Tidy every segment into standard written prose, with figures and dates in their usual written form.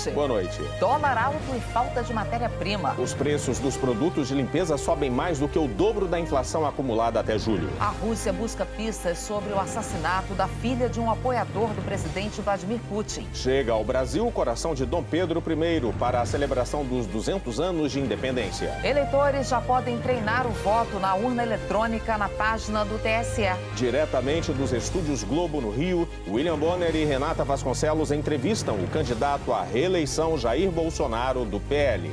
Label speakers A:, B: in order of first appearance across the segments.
A: Boa noite.
B: Dólar alto e falta de matéria-prima.
A: Os preços dos produtos de limpeza sobem mais do que o dobro da inflação acumulada até julho.
B: A Rússia busca pistas sobre o assassinato da filha de um apoiador do presidente Vladimir Putin.
A: Chega ao Brasil o coração de Dom Pedro I para a celebração dos 200 anos de independência.
B: Eleitores já podem treinar o voto na urna eletrônica na página do TSE.
A: Diretamente dos estúdios Globo no Rio, William Bonner e Renata Vasconcelos entrevistam o candidato à reeleição Jair Bolsonaro, do PL.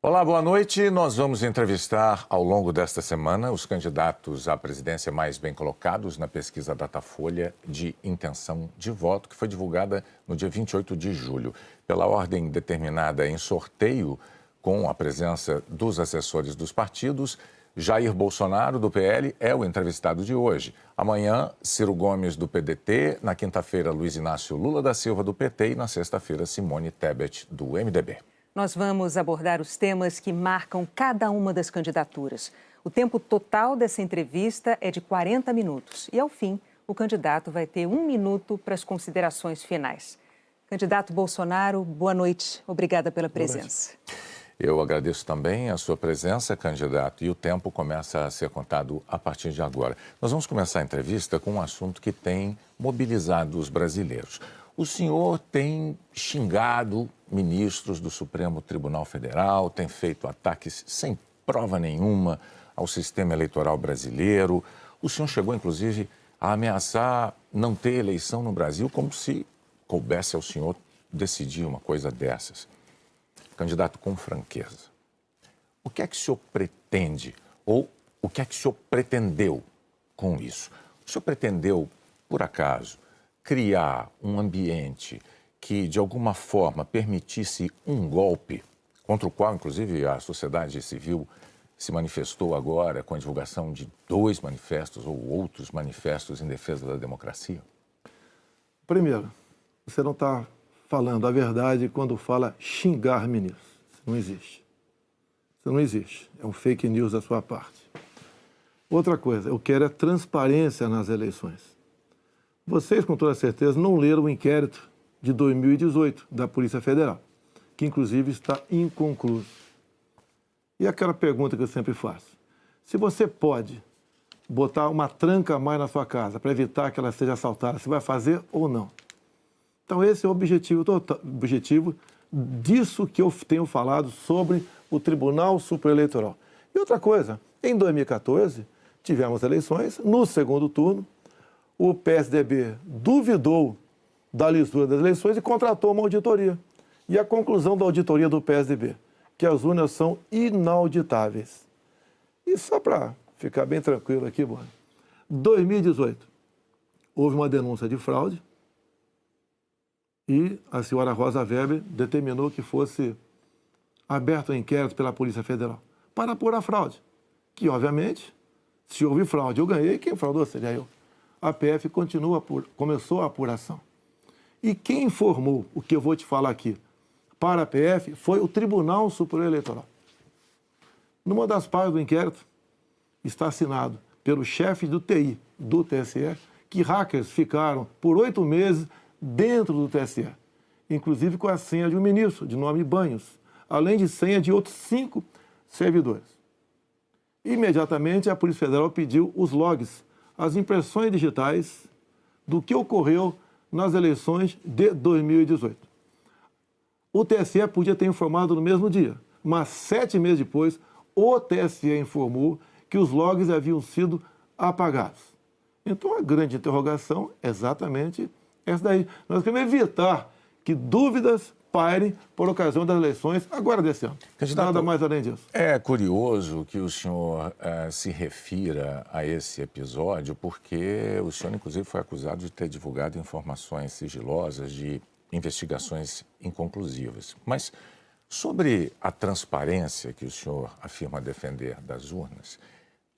C: Olá, boa noite. Nós vamos entrevistar ao longo desta semana os candidatos à presidência mais bem colocados na pesquisa Datafolha de intenção de voto, que foi divulgada no dia 28 de julho. Pela ordem determinada em sorteio, com a presença dos assessores dos partidos, Jair Bolsonaro, do PL, é o entrevistado de hoje. Amanhã, Ciro Gomes, do PDT. Na quinta-feira, Luiz Inácio Lula da Silva, do PT. E na sexta-feira, Simone Tebet, do MDB.
D: Nós vamos abordar os temas que marcam cada uma das candidaturas. O tempo total dessa entrevista é de 40 minutos. E, ao fim, o candidato vai ter 1 minuto para as considerações finais. Candidato Bolsonaro, boa noite. Obrigada pela presença.
C: Eu agradeço também a sua presença, candidato, e o tempo começa a ser contado a partir de agora. Nós vamos começar a entrevista com um assunto que tem mobilizado os brasileiros. O senhor tem xingado ministros do Supremo Tribunal Federal, tem feito ataques sem prova nenhuma ao sistema eleitoral brasileiro. O senhor chegou, inclusive, a ameaçar não ter eleição no Brasil, como se coubesse ao senhor decidir uma coisa dessas. Candidato, com franqueza, o que é que o senhor pretende ou o que é que o senhor pretendeu com isso? O senhor pretendeu, por acaso, criar um ambiente que, de alguma forma, permitisse um golpe, contra o qual, inclusive, a sociedade civil se manifestou agora com a divulgação de 2 manifestos ou outros manifestos em defesa da democracia?
E: Primeiro, você não está falando a verdade quando fala xingar ministros. Isso não existe. Isso não existe. É um fake news da sua parte. Outra coisa, eu quero é transparência nas eleições. Vocês, com toda certeza, não leram o inquérito de 2018 da Polícia Federal, que, inclusive, está inconcluso. E aquela pergunta que eu sempre faço: se você pode botar uma tranca a mais na sua casa para evitar que ela seja assaltada, você vai fazer ou não? Então, esse é o objetivo disso que eu tenho falado sobre o Tribunal Superior Eleitoral. E outra coisa, em 2014, tivemos eleições, no segundo turno, o PSDB duvidou da lisura das eleições e contratou uma auditoria. E a conclusão da auditoria do PSDB, que as urnas são inauditáveis. E só para ficar bem tranquilo aqui, Boni, 2018, houve uma denúncia de fraude e a senhora Rosa Weber determinou que fosse aberto um inquérito pela Polícia Federal para apurar a fraude. Que, obviamente, se houve fraude, eu ganhei, quem fraudou seria eu. A PF começou a apuração. E quem informou o que eu vou te falar aqui para a PF foi o Tribunal Superior Eleitoral. Numa das partes do inquérito está assinado pelo chefe do TI do TSE que hackers ficaram por 8 meses dentro do TSE, inclusive com a senha de um ministro, de nome Banhos, além de senha de outros 5 servidores. Imediatamente, a Polícia Federal pediu os logs, as impressões digitais do que ocorreu nas eleições de 2018. O TSE podia ter informado no mesmo dia, mas 7 meses depois, o TSE informou que os logs haviam sido apagados. Então, a grande interrogação é exatamente essa daí. Nós queremos evitar que dúvidas pairem por ocasião das eleições agora desse ano.
C: Candidato,
E: nada mais além disso.
C: É curioso que o senhor se refira a esse episódio, porque o senhor, inclusive, foi acusado de ter divulgado informações sigilosas de investigações inconclusivas. Mas sobre a transparência que o senhor afirma defender das urnas,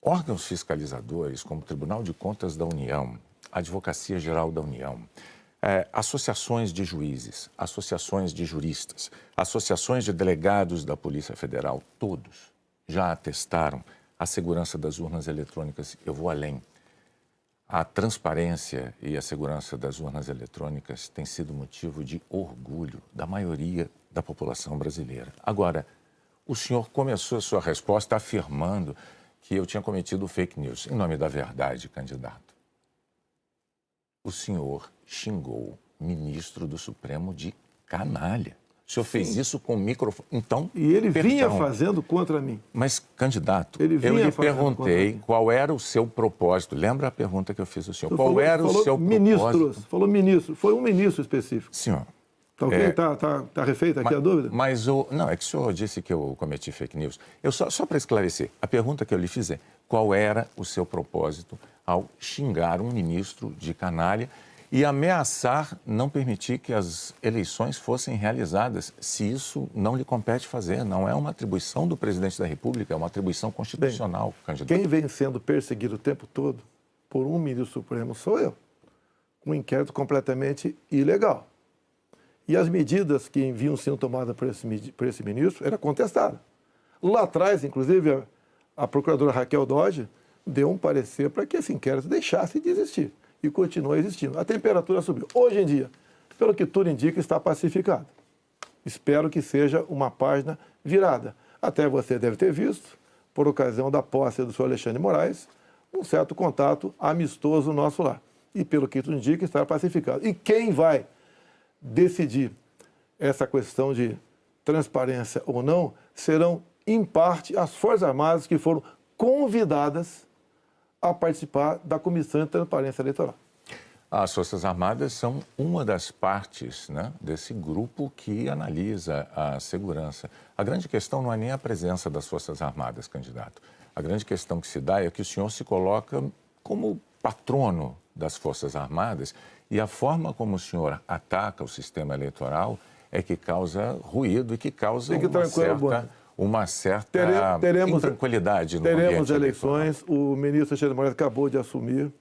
C: órgãos fiscalizadores, como o Tribunal de Contas da União, a Advocacia Geral da União, associações de juízes, associações de juristas, associações de delegados da Polícia Federal, todos já atestaram a segurança das urnas eletrônicas. Eu vou além. A transparência e a segurança das urnas eletrônicas tem sido motivo de orgulho da maioria da população brasileira. Agora, o senhor começou a sua resposta afirmando que eu tinha cometido fake news. Em nome da verdade, candidato, o senhor xingou o ministro do Supremo de canalha. O senhor fez isso com o microfone. Então,
E: e ele vinha
C: perdão.
E: fazendo contra mim.
C: Mas, candidato,
E: Ele
C: eu
E: vinha
C: lhe
E: fazendo
C: perguntei
E: contra
C: qual era o seu propósito. Lembra a pergunta que eu fiz ao senhor?
E: Falou,
C: era o seu propósito?
E: Falou ministro. Foi um ministro específico.
C: Senhor.
E: Tá ok? Tá refeita aqui a dúvida?
C: Mas não, é que o senhor disse que eu cometi fake news. Só para esclarecer, a pergunta que eu lhe fiz é: qual era o seu propósito ao xingar um ministro de canalha e ameaçar não permitir que as eleições fossem realizadas, se isso não lhe compete fazer? Não é uma atribuição do presidente da República, é uma atribuição constitucional, candidato.
E: Quem vem sendo perseguido o tempo todo por um ministro supremo sou eu. Um inquérito completamente ilegal. E as medidas que vinham sendo tomadas por esse ministro eram contestadas. Lá atrás, inclusive, a procuradora Raquel Dodge deu um parecer para que esse inquérito deixasse de existir. E continua existindo. A temperatura subiu. Hoje em dia, pelo que tudo indica, está pacificado. Espero que seja uma página virada. Até você deve ter visto, por ocasião da posse do senhor Alexandre de Moraes, um certo contato amistoso nosso lá. E pelo que tudo indica, está pacificado. E quem vai decidir essa questão de transparência ou não serão, em parte, as Forças Armadas que foram convidadas a participar da Comissão de Transparência Eleitoral.
C: As Forças Armadas são uma das partes, né, desse grupo que analisa a segurança. A grande questão não é nem a presença das Forças Armadas, candidato. A grande questão que se dá é que o senhor se coloca como patrono das Forças Armadas e a forma como o senhor ataca o sistema eleitoral é que causa ruído e que causa uma certa intranquilidade no ambiente eleitoral.
E: Teremos eleições, o ministro Alexandre de Moraes acabou de assumir.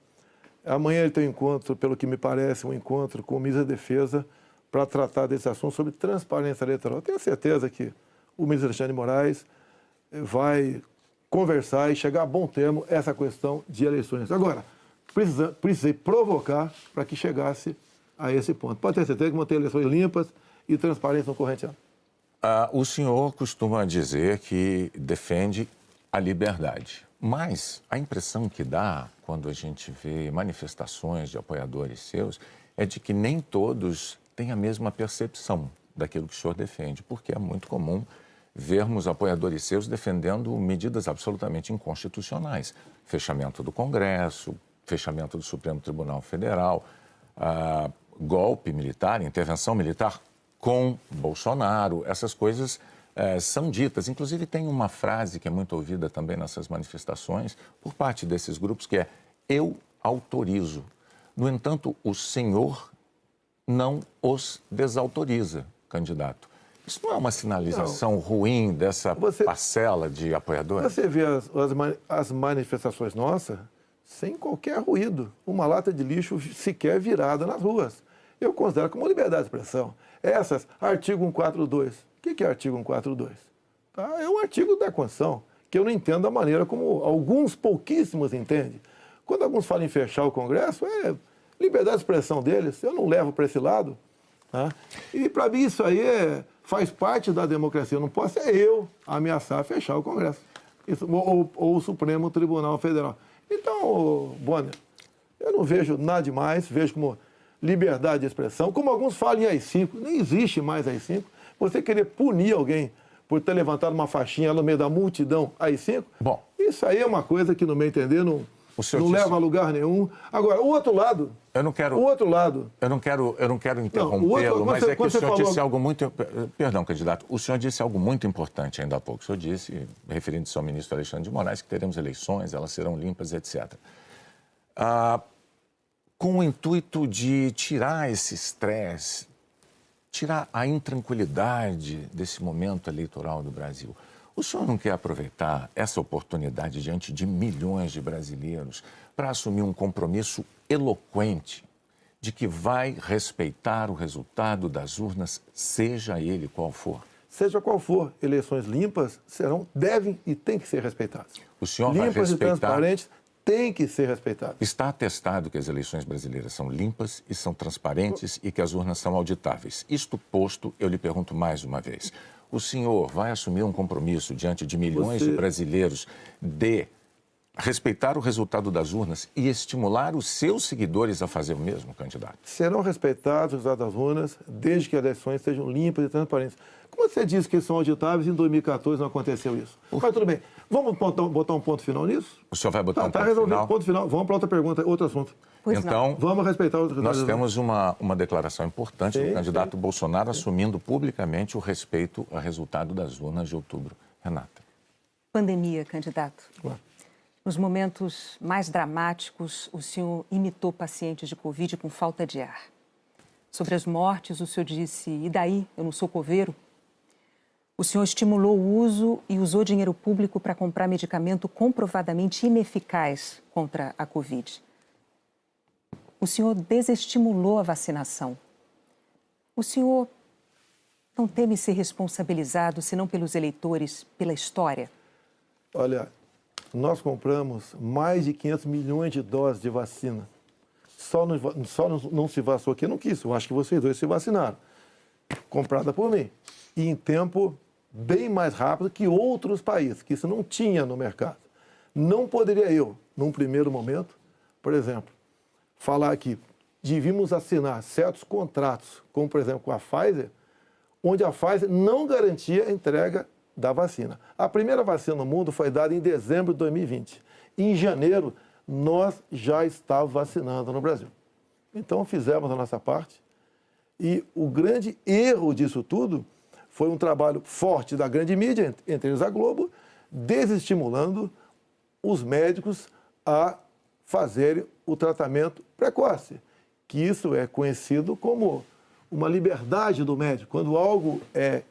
E: Amanhã ele tem um encontro, pelo que me parece, um encontro com o ministro da Defesa para tratar desse assunto sobre transparência eleitoral. Eu tenho certeza que o ministro Alexandre de Moraes vai conversar e chegar a bom termo essa questão de eleições. Agora, precisei provocar para que chegasse a esse ponto. Pode ter certeza que vão ter eleições limpas e transparência no corrente ano.
C: O senhor costuma dizer que defende a liberdade, mas a impressão que dá quando a gente vê manifestações de apoiadores seus é de que nem todos têm a mesma percepção daquilo que o senhor defende, porque é muito comum vermos apoiadores seus defendendo medidas absolutamente inconstitucionais. Fechamento do Congresso, fechamento do Supremo Tribunal Federal, golpe militar, intervenção militar com Bolsonaro, essas coisas são ditas. Inclusive, tem uma frase que é muito ouvida também nessas manifestações por parte desses grupos, que é: eu autorizo. No entanto, o senhor não os desautoriza, candidato. Isso não é uma sinalização ruim dessa parcela de apoiadores?
E: Você vê as manifestações nossas sem qualquer ruído, uma lata de lixo sequer virada nas ruas. Eu considero como liberdade de expressão. Essas, artigo 142. O que é artigo 142? É um artigo da Constituição, que eu não entendo da maneira como alguns pouquíssimos entendem. Quando alguns falam em fechar o Congresso, é liberdade de expressão deles, eu não levo para esse lado. Tá? E para mim isso aí faz parte da democracia. Eu não posso eu ameaçar fechar o Congresso. Isso, ou o Supremo Tribunal Federal. Então, Bonner, eu não vejo nada demais, vejo como liberdade de expressão. Como alguns falam em AI-5, nem existe mais AI-5. Você querer punir alguém por ter levantado uma faixinha no meio da multidão AI-5,
C: bom,
E: isso aí é uma coisa que, no meu entender, não leva a lugar nenhum. Agora, o outro lado... Eu não quero
C: interrompê-lo, mas é que o senhor disse algo muito... Perdão, candidato. O senhor disse algo muito importante ainda há pouco. O senhor disse, referindo-se ao ministro Alexandre de Moraes, que teremos eleições, elas serão limpas, etc. Com o intuito de tirar esse estresse, tirar a intranquilidade desse momento eleitoral do Brasil, O senhor não quer aproveitar essa oportunidade diante de milhões de brasileiros para assumir um compromisso eloquente de que vai respeitar o resultado das urnas, seja ele qual for?
E: Seja qual for, eleições limpas serão, devem e têm que ser respeitadas.
C: O senhor vai
E: limpas
C: respeitar...
E: e transparentes têm que ser respeitadas.
C: Está atestado que as eleições brasileiras são limpas e são transparentes e que as urnas são auditáveis. Isto posto, eu lhe pergunto mais uma vez. O senhor vai assumir um compromisso diante de milhões de brasileiros de respeitar o resultado das urnas e estimular os seus seguidores a fazer o mesmo, candidato?
E: Serão respeitados os resultados das urnas desde que as eleições sejam limpas e transparentes. Como você disse que são auditáveis, em 2014 não aconteceu isso. Mas tudo bem. Vamos botar um ponto final nisso?
C: O senhor vai botar um
E: ponto
C: final?
E: Tá, ponto final. Vamos para outra pergunta, outro assunto.
C: Então,
E: vamos respeitar os resultados.
C: Nós temos uma declaração importante do candidato Bolsonaro assumindo publicamente o respeito ao resultado das urnas de outubro. Renata.
D: Pandemia, candidato. Nos momentos mais dramáticos, o senhor imitou pacientes de Covid com falta de ar. Sobre as mortes, o senhor disse, e daí, eu não sou coveiro? O senhor estimulou o uso e usou dinheiro público para comprar medicamento comprovadamente ineficaz contra a Covid. O senhor desestimulou a vacinação. O senhor não teme ser responsabilizado, senão pelos eleitores, pela história?
E: Olha, nós compramos mais de 500 milhões de doses de vacina. Só não se vacinou quem não quis. Eu acho que vocês dois se vacinaram. Comprada por mim. E em tempo bem mais rápido que outros países, que isso não tinha no mercado. Não poderia eu, num primeiro momento, por exemplo, falar que devíamos assinar certos contratos, como, por exemplo, com a Pfizer, onde a Pfizer não garantia a entrega da vacina. A primeira vacina no mundo foi dada em dezembro de 2020. Em janeiro, nós já estávamos vacinando no Brasil. Então, fizemos a nossa parte. E o grande erro disso tudo foi um trabalho forte da grande mídia, entre eles a Globo, desestimulando os médicos a fazerem o tratamento precoce, que isso é conhecido como uma liberdade do médico. Quando algo é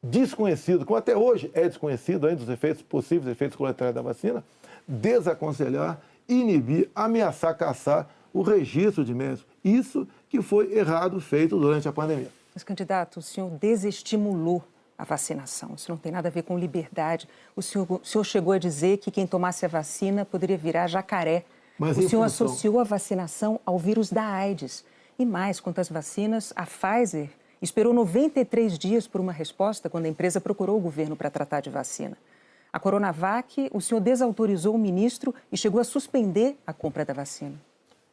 E: desconhecido, como até hoje é desconhecido ainda os efeitos possíveis, efeitos colaterais da vacina, desaconselhar, inibir, ameaçar, caçar o registro de médicos. Isso que foi errado feito durante a pandemia.
D: Mas, candidato, o senhor desestimulou a vacinação. Isso não tem nada a ver com liberdade. O senhor chegou a dizer que quem tomasse a vacina poderia virar jacaré.
E: Mas
D: o senhor associou a vacinação ao vírus da AIDS. E mais, quanto às vacinas, a Pfizer esperou 93 dias por uma resposta quando a empresa procurou o governo para tratar de vacina. A Coronavac, o senhor desautorizou o ministro e chegou a suspender a compra da vacina.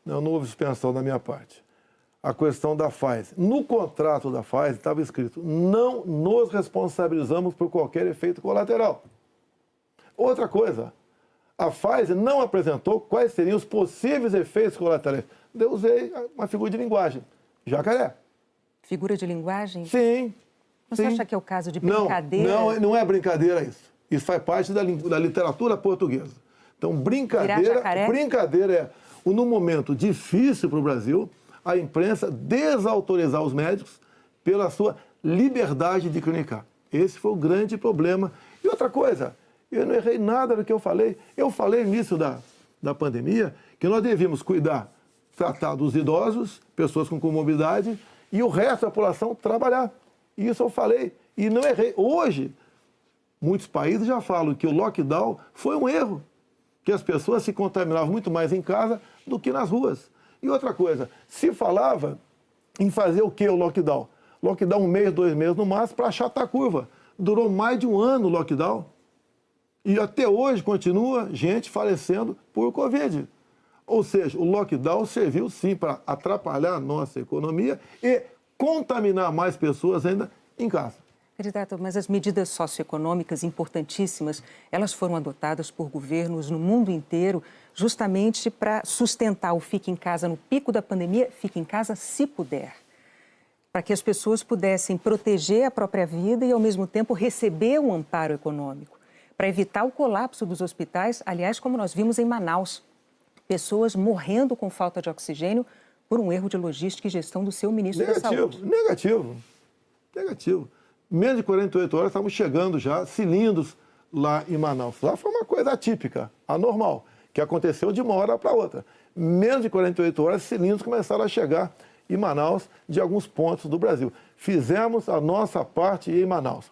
E: Não houve suspensão da minha parte. A questão da Pfizer. No contrato da Pfizer estava escrito: não nos responsabilizamos por qualquer efeito colateral. Outra coisa, a Pfizer não apresentou quais seriam os possíveis efeitos colaterais. Eu usei uma figura de linguagem, jacaré.
D: Figura de linguagem?
E: Sim.
D: Você acha que é o caso de brincadeira?
E: Não é brincadeira isso. Isso faz parte da literatura portuguesa. Então, brincadeira é, num momento difícil para o Brasil, a imprensa desautorizar os médicos pela sua liberdade de clinicar. Esse foi o grande problema. E outra coisa, eu não errei nada do que eu falei. Eu falei no início da pandemia que nós devíamos tratar dos idosos, pessoas com comorbidade, e o resto da população trabalhar. Isso eu falei e não errei. Hoje, muitos países já falam que o lockdown foi um erro, que as pessoas se contaminavam muito mais em casa do que nas ruas. E outra coisa, se falava em fazer o quê o lockdown? Lockdown 1 mês, 2 meses no máximo para achatar a curva. Durou mais de 1 ano o lockdown. E até hoje continua gente falecendo por Covid. Ou seja, o lockdown serviu sim para atrapalhar a nossa economia e contaminar mais pessoas ainda em casa.
D: Candidato, mas as medidas socioeconômicas importantíssimas, elas foram adotadas por governos no mundo inteiro justamente para sustentar o fique em casa no pico da pandemia, fique em casa se puder. Para que as pessoas pudessem proteger a própria vida e, ao mesmo tempo, receber um amparo econômico. Para evitar o colapso dos hospitais, aliás, como nós vimos em Manaus. Pessoas morrendo com falta de oxigênio por um erro de logística e gestão do seu ministro da Saúde.
E: Negativo. Menos de 48 horas, estavam chegando já cilindros lá em Manaus. Lá foi uma coisa atípica, anormal, que aconteceu de uma hora para outra. Menos de 48 horas, cilindros começaram a chegar em Manaus, de alguns pontos do Brasil. Fizemos a nossa parte em Manaus.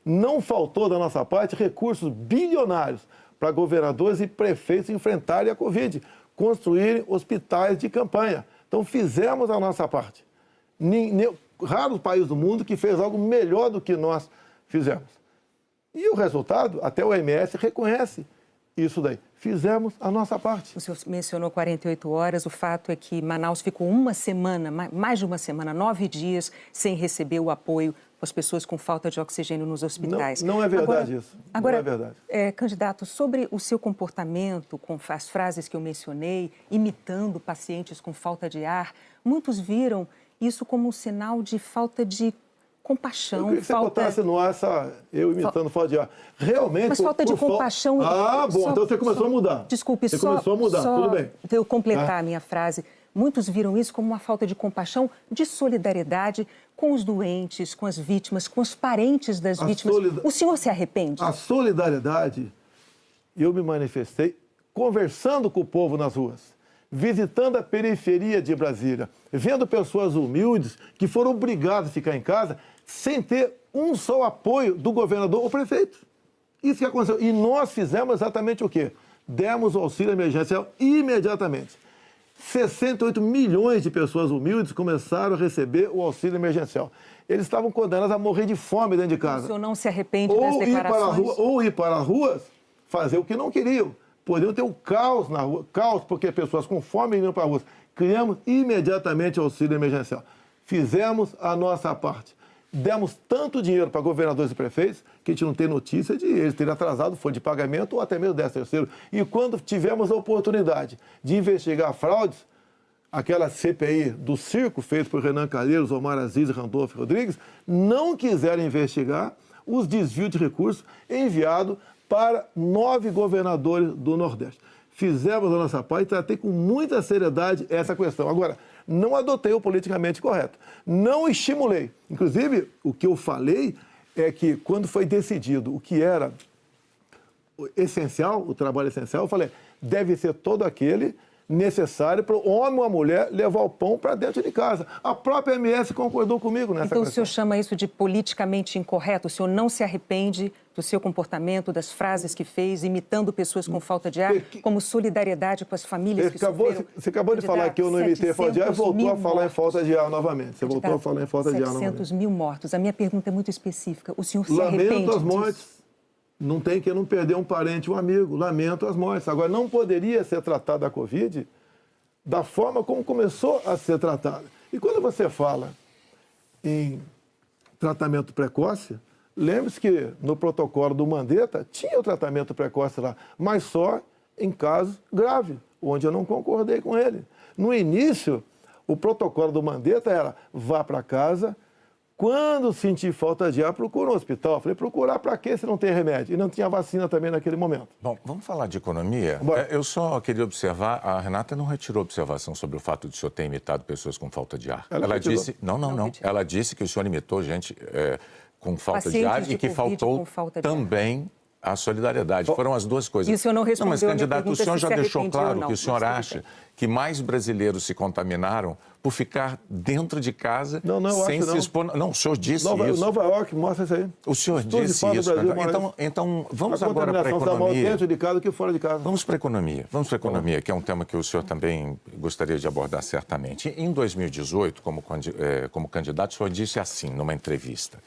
E: Não faltou da nossa parte recursos bilionários para governadores e prefeitos enfrentarem a Covid, construírem hospitais de campanha. Então, fizemos a nossa parte. Raro país do mundo que fez algo melhor do que nós fizemos. E o resultado, até o OMS reconhece isso daí. Fizemos a nossa parte.
D: O senhor mencionou 48 horas. O fato é que Manaus ficou uma semana, mais de uma semana, 9 dias, sem receber o apoio para as pessoas com falta de oxigênio nos hospitais.
E: Não é verdade isso.
D: Agora,
E: não é verdade.
D: Candidato, sobre o seu comportamento, com as frases que eu mencionei, imitando pacientes com falta de ar, muitos viram isso como um sinal de falta de compaixão.
E: Eu queria que você botasse no ar eu imitando falta de ar. Realmente...
D: Mas falta de compaixão...
E: Ah, bom, então você começou a mudar.
D: Desculpe,
E: você começou a mudar, tudo bem.
D: Eu completar a minha frase. Muitos viram isso como uma falta de compaixão, de solidariedade com os doentes, com as vítimas, com os parentes das vítimas. O senhor se arrepende?
E: A solidariedade, eu me manifestei conversando com o povo nas ruas, visitando a periferia de Brasília, vendo pessoas humildes que foram obrigadas a ficar em casa sem ter um só apoio do governador ou prefeito. Isso que aconteceu. E nós fizemos exatamente o quê? Demos o auxílio emergencial imediatamente. 68 milhões de pessoas humildes começaram a receber o auxílio emergencial. Eles estavam condenados a morrer de fome dentro de casa.
D: O senhor não se arrepende das declarações?
E: Ou ir para as ruas, fazer o que não queriam. Poderiam ter um caos na rua, caos porque pessoas com fome iam para as ruas. Criamos imediatamente o auxílio emergencial. Fizemos a nossa parte. Demos tanto dinheiro para governadores e prefeitos que a gente não tem notícia de eles terem atrasado folha de pagamento ou até mesmo 13º. E quando tivemos a oportunidade de investigar fraudes, aquela CPI do circo feita por Renan Calheiros, Omar Aziz e Randolfo Rodrigues, não quiseram investigar os desvios de recursos enviados para 9 governadores do Nordeste. Fizemos a nossa parte e tratei com muita seriedade essa questão. Agora, não adotei o politicamente correto. Não estimulei. Inclusive, o que eu falei é que quando foi decidido o que era essencial, o trabalho essencial, eu falei, deve ser todo aquele necessário para o homem ou a mulher levar o pão para dentro de casa. A própria MS concordou comigo nessa questão.
D: Então o senhor chama isso de politicamente incorreto? O senhor não se arrepende do seu comportamento, das frases que fez, imitando pessoas com falta de ar, como solidariedade com as famílias que sofreram?
E: Você acabou de falar que eu não imitei falta de ar e voltou a falar em falta de ar novamente. Você voltou a falar em falta de ar novamente.
D: 700 mil mortos. A minha pergunta é muito específica. O senhor se arrepende
E: disso? Lamento as
D: disso?
E: mortes. Não tem que não perder um parente, um amigo. Lamento as mortes. Agora, não poderia ser tratada a Covid da forma como começou a ser tratada. E quando você fala em tratamento precoce, lembre-se que no protocolo do Mandetta tinha o tratamento precoce lá, mas só em casos graves, onde eu não concordei com ele. No início, o protocolo do Mandetta era vá para casa. Quando sentir falta de ar, procura um hospital. Eu falei, procurar para quê se não tem remédio? E não tinha vacina também naquele momento.
C: Bom, vamos falar de economia? Eu só queria observar, a Renata não retirou observação sobre o fato de o senhor ter imitado pessoas com falta de ar.
E: Ela
C: disse... Não. Ela disse que o senhor imitou gente com falta de ar e que faltou também a solidariedade. Foram as duas coisas.
D: E o senhor não respondeu.
C: Mas, candidato, o senhor já deixou claro
D: não,
C: que o senhor acha que mais brasileiros se contaminaram por ficar dentro de casa sem se expor. Não, o senhor disse isso.
E: Nova York mostra isso aí.
C: O senhor disse isso. Então, vamos agora para a economia.
E: Dentro de casa do que fora de casa.
C: Vamos para a economia. Vamos para a economia, que é um tema que o senhor também gostaria de abordar certamente. Em 2018, como candidato, o senhor disse assim, numa entrevista: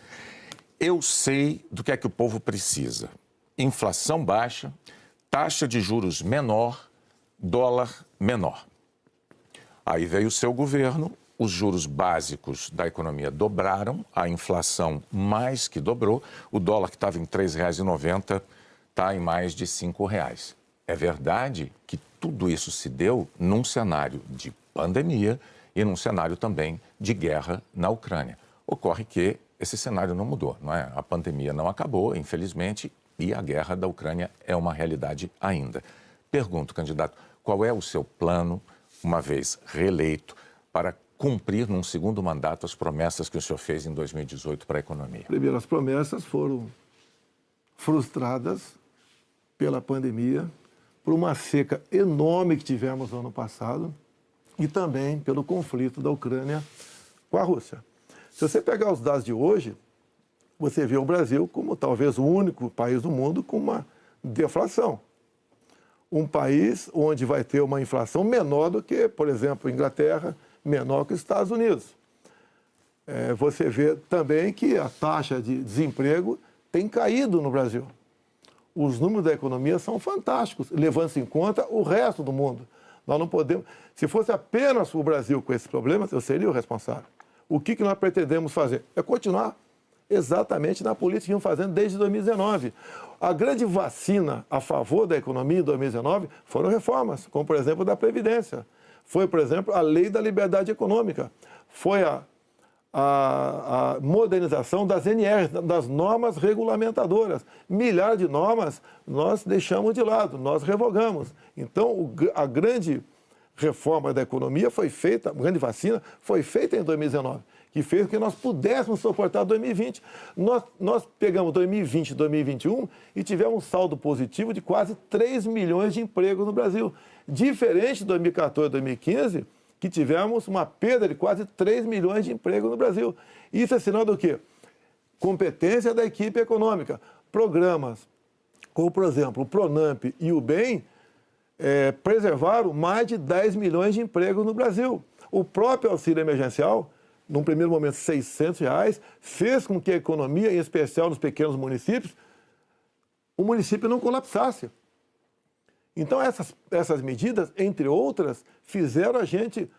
C: eu sei do que é que o povo precisa. Inflação baixa, taxa de juros menor, dólar menor. Aí veio o seu governo, os juros básicos da economia dobraram, a inflação mais que dobrou, o dólar que estava em R$ 3,90 está em mais de R$ 5,00. É verdade que tudo isso se deu num cenário de pandemia e num cenário também de guerra na Ucrânia. Ocorre que esse cenário não mudou, não é? A pandemia não acabou, infelizmente, e a guerra da Ucrânia é uma realidade ainda. Pergunto, candidato, qual é o seu plano, uma vez reeleito, para cumprir num segundo mandato as promessas que o senhor fez em 2018 para a economia?
E: Primeiro, as promessas foram frustradas pela pandemia, por uma seca enorme que tivemos no ano passado e também pelo conflito da Ucrânia com a Rússia. Se você pegar os dados de hoje, você vê o Brasil como talvez o único país do mundo com uma deflação. Um país onde vai ter uma inflação menor do que, por exemplo, a Inglaterra, menor que os Estados Unidos. Você vê também que a taxa de desemprego tem caído no Brasil. Os números da economia são fantásticos, levando-se em conta o resto do mundo. Nós não podemos... Se fosse apenas o Brasil com esses problemas, eu seria o responsável. O que nós pretendemos fazer? É continuar exatamente na política que estamos fazendo desde 2019. A grande vacina a favor da economia em 2019 foram reformas, como, por exemplo, da Previdência. Foi, por exemplo, a Lei da Liberdade Econômica. Foi a modernização das NRs, das normas regulamentadoras. Milhares de normas nós deixamos de lado, nós revogamos. Então, a grande reforma da economia foi feita, a grande vacina foi feita em 2019, que fez com que nós pudéssemos suportar 2020. Nós pegamos 2020 e 2021 e tivemos um saldo positivo de quase 3 milhões de empregos no Brasil. Diferente de 2014 e 2015, que tivemos uma perda de quase 3 milhões de empregos no Brasil. Isso é sinal do quê? Competência da equipe econômica. Programas como, por exemplo, o Pronamp e o BEM preservaram mais de 10 milhões de empregos no Brasil. O próprio auxílio emergencial, num primeiro momento R$ 600, fez com que a economia, em especial nos pequenos municípios, o município não colapsasse. Então, essas medidas, entre outras, fizeram a gente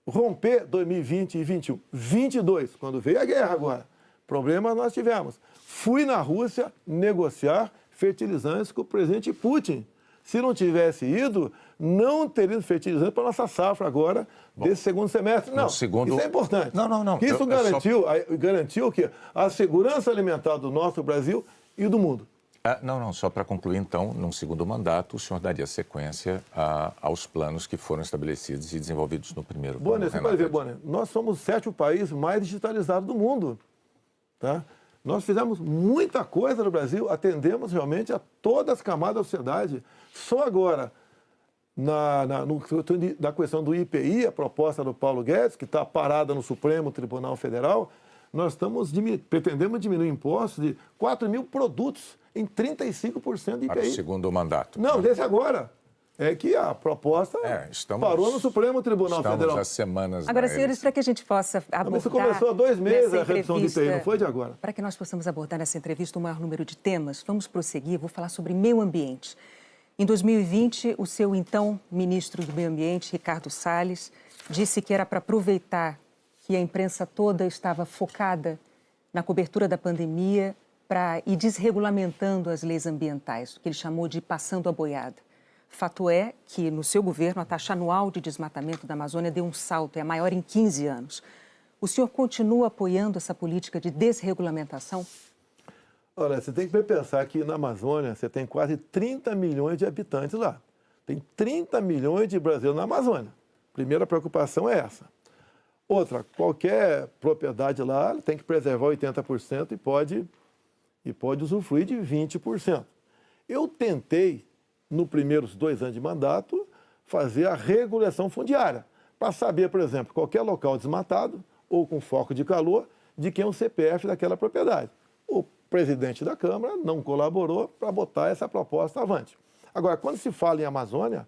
E: romper 2020 e 2021. 22, quando veio a guerra agora, problemas nós tivemos. Fui na Rússia negociar fertilizantes com o presidente Putin. Se não tivesse ido, não teria fertilizante para a nossa safra agora, desse segundo semestre. Não, isso é importante.
C: Não.
E: Isso garantiu o quê? A segurança alimentar do nosso Brasil e do mundo.
C: Só para concluir, então, num segundo mandato, o senhor daria sequência aos planos que foram estabelecidos e desenvolvidos no primeiro plano.
E: Bonner, você pode ver, Bonner, nós somos o 7º país mais digitalizado do mundo. Tá? Nós fizemos muita coisa no Brasil, atendemos realmente a todas as camadas da sociedade. Só agora, na questão do IPI, a proposta do Paulo Guedes, que está parada no Supremo Tribunal Federal, nós pretendemos diminuir impostos de 4 mil produtos em 35% de IPI.
C: Para o segundo mandato.
E: Não, desse agora. É que a proposta parou no Supremo Tribunal Federal.
C: Estamos há semanas.
D: Agora, senhores, para que a gente possa abordar...
E: Isso começou há 2 meses a redução de IPI, não foi de agora.
D: Para que nós possamos abordar nessa entrevista o maior número de temas, vamos prosseguir, vou falar sobre meio ambiente. Em 2020, o seu então ministro do Meio Ambiente, Ricardo Salles, disse que era para aproveitar que a imprensa toda estava focada na cobertura da pandemia para ir desregulamentando as leis ambientais, o que ele chamou de passando a boiada. Fato é que, no seu governo, a taxa anual de desmatamento da Amazônia deu um salto, é a maior em 15 anos. O senhor continua apoiando essa política de desregulamentação?
E: Olha, você tem que pensar que na Amazônia você tem quase 30 milhões de habitantes lá. Tem 30 milhões de brasileiros na Amazônia. Primeira preocupação é essa. Outra, qualquer propriedade lá tem que preservar 80% e pode usufruir de 20%. Eu tentei, nos primeiros 2 anos de mandato, fazer a regulação fundiária, para saber, por exemplo, qualquer local desmatado ou com foco de calor, de quem é o CPF daquela propriedade. O presidente da Câmara não colaborou para botar essa proposta avante. Agora, quando se fala em Amazônia,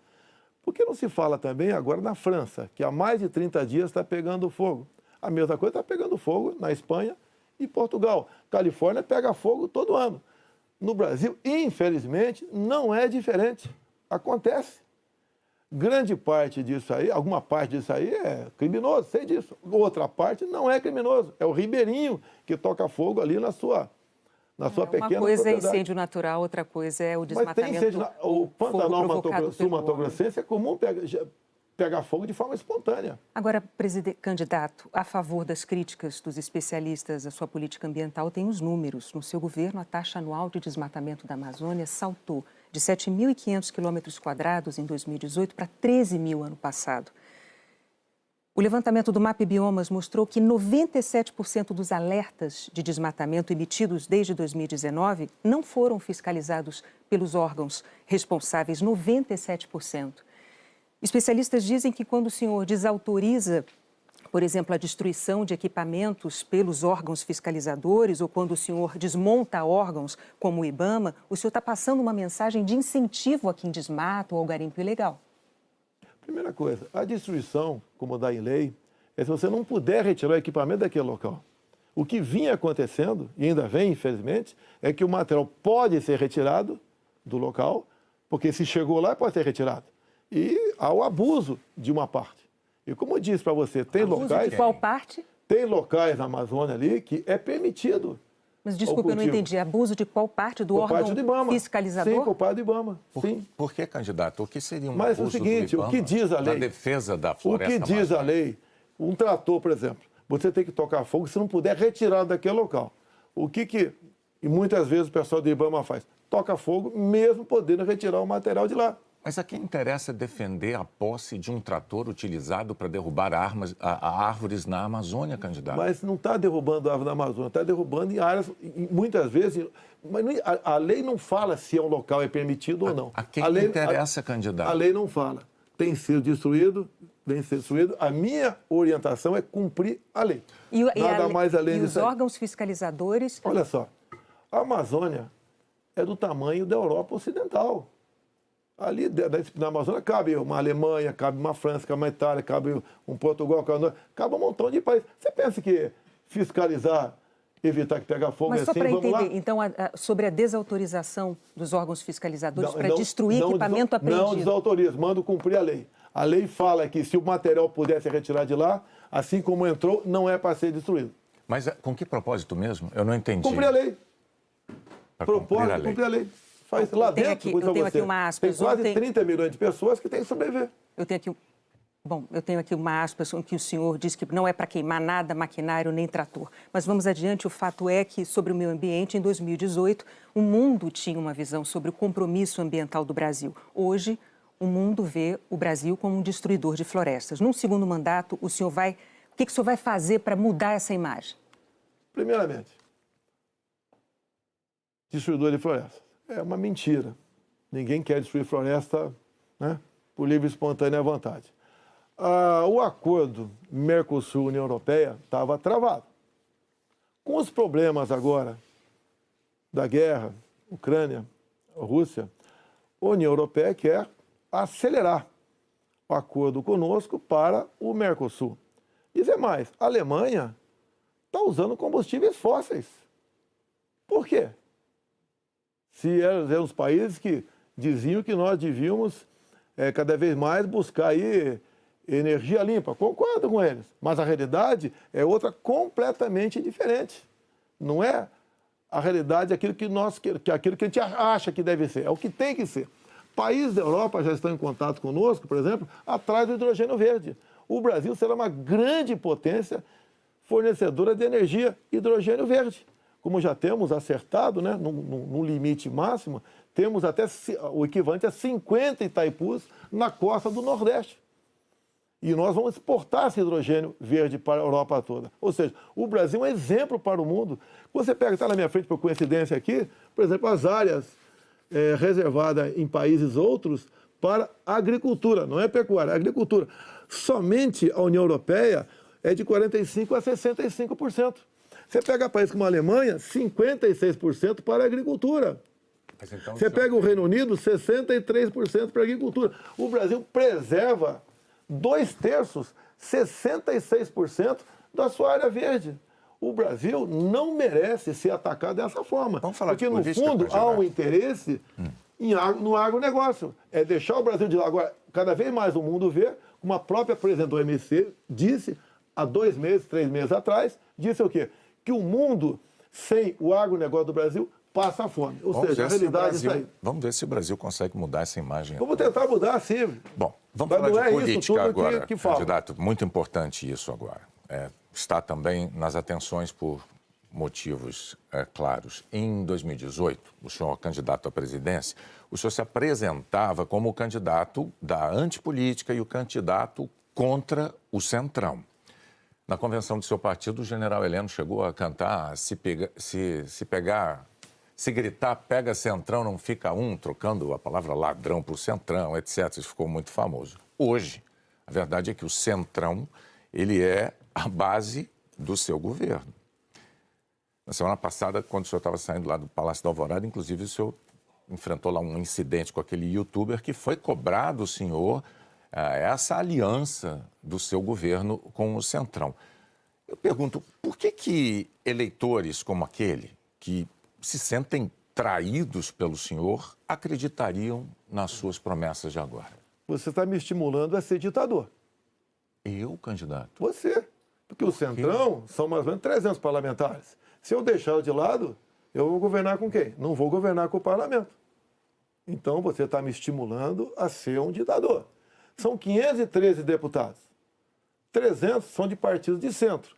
E: por que não se fala também agora na França, que há mais de 30 dias está pegando fogo? A mesma coisa está pegando fogo na Espanha e Portugal. Califórnia pega fogo todo ano. No Brasil, infelizmente, não é diferente. Acontece. Grande parte disso aí, alguma parte disso aí é criminoso, sei disso. Outra parte não é criminoso. É o ribeirinho que toca fogo ali na sua pequena
D: Uma coisa
E: propriedade.
D: É incêndio natural, outra coisa é o desmatamento.
E: Mas tem incêndio, o Pantanal Sul-Mato-Grossense é comum pegar fogo de forma espontânea.
D: Agora, candidato, a favor das críticas dos especialistas à sua política ambiental, tem os números. No seu governo, a taxa anual de desmatamento da Amazônia saltou de 7.500 quilômetros quadrados em 2018 para 13 mil ano passado. O levantamento do MAP Biomas mostrou que 97% dos alertas de desmatamento emitidos desde 2019 não foram fiscalizados pelos órgãos responsáveis, 97%. Especialistas dizem que quando o senhor desautoriza, por exemplo, a destruição de equipamentos pelos órgãos fiscalizadores ou quando o senhor desmonta órgãos como o IBAMA, o senhor está passando uma mensagem de incentivo a quem desmata ou ao garimpo ilegal.
E: Primeira coisa, a destruição, como dá em lei, é se você não puder retirar o equipamento daquele local. O que vinha acontecendo, e ainda vem, infelizmente, é que o material pode ser retirado do local, porque se chegou lá, pode ser retirado. E há o abuso de uma parte. E como eu disse para você, tem locais...
D: De qual parte?
E: Tem locais na Amazônia ali que é permitido.
D: Mas desculpa, eu não entendi. Abuso de qual parte? Do órgão fiscalizador?
E: Sim, por parte do IBAMA.
C: Por que, candidato? O que seria um
E: Mas
C: abuso
E: o seguinte,
C: do IBAMA,
E: o que diz a lei?
C: da defesa da floresta
E: O que diz a lei? Um trator, por exemplo, você tem que tocar fogo se não puder retirar daquele local. E muitas vezes o pessoal do IBAMA faz? Toca fogo mesmo podendo retirar o material de lá.
C: Mas a quem interessa defender a posse de um trator utilizado para derrubar árvores na Amazônia, candidato?
E: Mas não está derrubando árvore na Amazônia, está derrubando em áreas, muitas vezes... Mas a lei não fala se um local é permitido ou não.
C: A quem interessa, candidato?
E: A lei não fala. Tem sido destruído, vem ser destruído. A minha orientação é cumprir a lei. Nada mais além disso.
D: E os órgãos fiscalizadores...
E: Olha só, a Amazônia é do tamanho da Europa Ocidental. Ali na Amazônia cabe uma Alemanha, cabe uma França, cabe uma Itália, cabe um Portugal, cabe um montão de países. Você pensa que fiscalizar, evitar que pegue fogo
D: Mas
E: assim,
D: só para
E: vamos lá?
D: entender, então, sobre a desautorização dos órgãos fiscalizadores para destruir equipamento apreendido.
E: Não desautoriza, mando cumprir a lei. A lei fala que se o material puder ser retirado de lá, assim como entrou, não é para ser destruído.
C: Mas com que propósito mesmo? Eu não entendi.
E: Cumprir a lei.
C: Propósito,
E: cumprir a lei. Faz lá dentro,
D: eu tenho aqui uma aspas.
E: Tem quase 30 milhões de pessoas que têm que sobreviver.
D: Eu tenho aqui uma aspas em que o senhor diz que não é para queimar nada, maquinário nem trator. Mas vamos adiante, o fato é que, sobre o meio ambiente, em 2018, o mundo tinha uma visão sobre o compromisso ambiental do Brasil. Hoje, o mundo vê o Brasil como um destruidor de florestas. Num segundo mandato, o que o senhor vai fazer para mudar essa imagem?
E: Primeiramente, destruidor de florestas. É uma mentira. Ninguém quer destruir floresta, né, por livre e espontânea vontade. O acordo Mercosul-União Europeia estava travado. Com os problemas agora da guerra, Ucrânia, Rússia, a União Europeia quer acelerar o acordo conosco para o Mercosul. Dizer mais, a Alemanha está usando combustíveis fósseis. Por quê? Se eram os países que diziam que nós devíamos cada vez mais buscar aí energia limpa. Concordo com eles, mas a realidade é outra completamente diferente. Não é a realidade aquilo que a gente acha que deve ser, é o que tem que ser. Países da Europa já estão em contato conosco, por exemplo, atrás do hidrogênio verde. O Brasil será uma grande potência fornecedora de energia hidrogênio verde. Como já temos acertado, né, no limite máximo, temos até o equivalente a 50 Itaipus na costa do Nordeste. E nós vamos exportar esse hidrogênio verde para a Europa toda. Ou seja, o Brasil é um exemplo para o mundo. Você pega, está na minha frente por coincidência aqui, por exemplo, as áreas reservadas em países outros para agricultura, não é pecuária, é agricultura. Somente a União Europeia é de 45% a 65%. Você pega países como a Alemanha, 56% para a agricultura. Então, você pega o Reino Unido, 63% para a agricultura. O Brasil preserva 2/3, 66% da sua área verde. O Brasil não merece ser atacado dessa forma. Porque, no fundo, há um interesse no agronegócio. É deixar o Brasil de lado. Agora, cada vez mais o mundo vê, como a própria presidente do OMC disse há 2 meses, 3 meses atrás, disse o quê? Que o mundo sem o agronegócio do Brasil passa fome. Ou seja, a realidade é isso aí.
C: Vamos ver se o Brasil consegue mudar essa imagem.
E: Vamos tentar mudar, sim.
C: Bom, vamos falar de política agora,
E: que
C: candidato. Muito importante isso agora. Está também nas atenções por motivos claros. Em 2018, o senhor candidato à presidência, o senhor se apresentava como o candidato da antipolítica e o candidato contra o Centrão. Na convenção do seu partido, o general Heleno chegou a cantar se gritar, pega Centrão, não fica um, trocando a palavra ladrão por Centrão, etc. Isso ficou muito famoso. Hoje, a verdade é que o Centrão, ele é a base do seu governo. Na semana passada, quando o senhor estava saindo lá do Palácio da Alvorada, inclusive o senhor enfrentou lá um incidente com aquele youtuber que foi cobrar do senhor essa aliança do seu governo com o Centrão. Eu pergunto, por que eleitores como aquele, que se sentem traídos pelo senhor, acreditariam nas suas promessas de agora?
E: Você está me estimulando a ser ditador.
C: Eu, candidato?
E: Você. Porque o Centrão são mais ou menos 300 parlamentares. Se eu deixar de lado, eu vou governar com quem? Não vou governar com o parlamento. Então você está me estimulando a ser um ditador. São 513 deputados. 300 são de partidos de centro,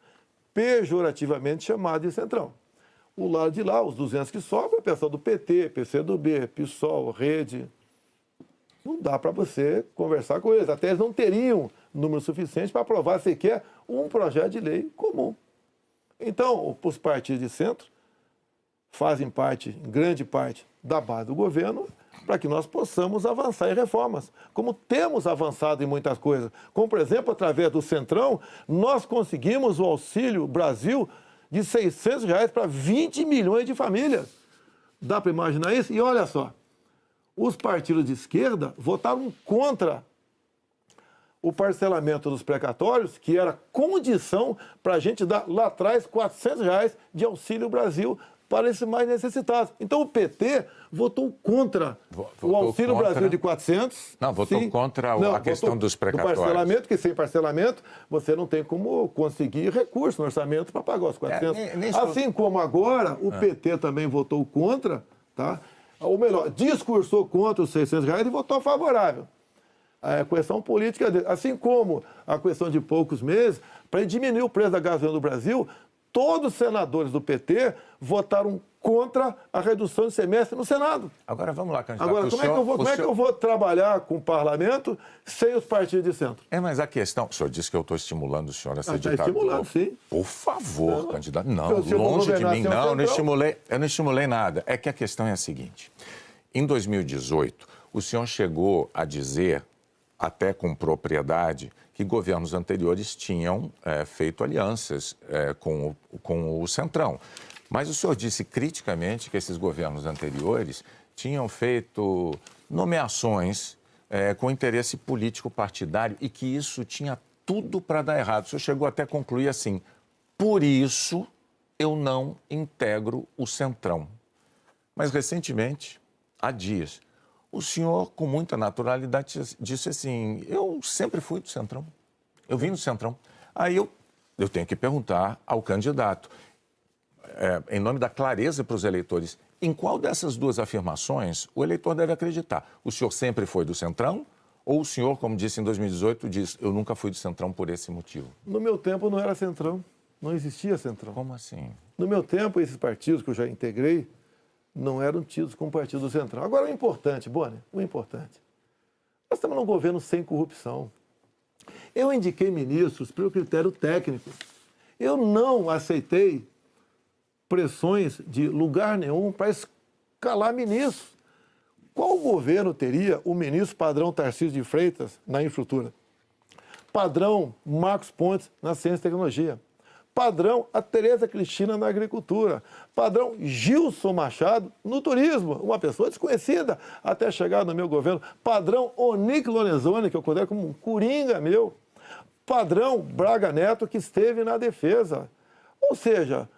E: pejorativamente chamados de Centrão. O lado de lá, os 200 que sobram, é o pessoal do PT, PCdoB, PSOL, Rede. Não dá para você conversar com eles. Até eles não teriam número suficiente para aprovar sequer um projeto de lei comum. Então, os partidos de centro fazem parte, em grande parte, da base do governo para que nós possamos avançar em reformas, como temos avançado em muitas coisas. Como, por exemplo, através do Centrão, nós conseguimos o Auxílio Brasil de R$600 para 20 milhões de famílias. Dá para imaginar isso? E olha só, os partidos de esquerda votaram contra o parcelamento dos precatórios, que era condição para a gente dar lá atrás R$400 de Auxílio Brasil para esses mais necessitados. Então o PT votou contra o Auxílio Brasil de 400.
C: Não, votou contra a questão dos precatórios.
E: Do parcelamento, que sem parcelamento você não tem como conseguir recurso no orçamento para pagar os 400. Assim como agora o PT também votou contra, tá? Ou melhor, discursou contra os R$600 e votou favorável. A questão política, assim como a questão de poucos meses, para diminuir o preço da gasolina no Brasil, todos os senadores do PT votaram contra a redução de semestre no Senado.
C: Agora vamos lá, candidato.
E: Agora, como é que eu vou trabalhar com o parlamento sem os partidos de centro?
C: Mas a questão... O senhor disse que eu estou estimulando o senhor a ser ditador.
E: Está estimulando, sim.
C: Por favor, candidato. Não, longe de mim, não. Eu não estimulei nada. É que a questão é a seguinte. Em 2018, o senhor chegou a dizer, até com propriedade, que governos anteriores tinham feito alianças com o Centrão. Mas o senhor disse criticamente que esses governos anteriores tinham feito nomeações com interesse político partidário e que isso tinha tudo para dar errado. O senhor chegou até a concluir assim, por isso eu não integro o Centrão. Mas recentemente, há dias, o senhor, com muita naturalidade, disse assim, eu sempre fui do Centrão, eu vim do Centrão. Aí eu tenho que perguntar ao candidato, em nome da clareza para os eleitores, em qual dessas duas afirmações o eleitor deve acreditar? O senhor sempre foi do Centrão ou o senhor, como disse em 2018, diz, eu nunca fui do Centrão por esse motivo? No meu tempo não era Centrão, não existia Centrão. Como assim? No meu tempo, esses partidos que eu já integrei, não eram tidos como partido do Centrão. Agora, o importante, Bonner, nós estamos num governo sem corrupção. Eu indiquei ministros pelo critério técnico. Eu não aceitei pressões de lugar nenhum para escalar ministros. Qual governo teria o ministro padrão Tarcísio de Freitas na infraestrutura? Padrão Marcos Pontes na ciência e tecnologia? Padrão a Tereza Cristina na agricultura, padrão Gilson Machado no turismo, uma pessoa desconhecida até chegar no meu governo, padrão Onic Lorenzoni, que eu considero como um coringa meu, padrão Braga Neto, que esteve na defesa. Ou seja,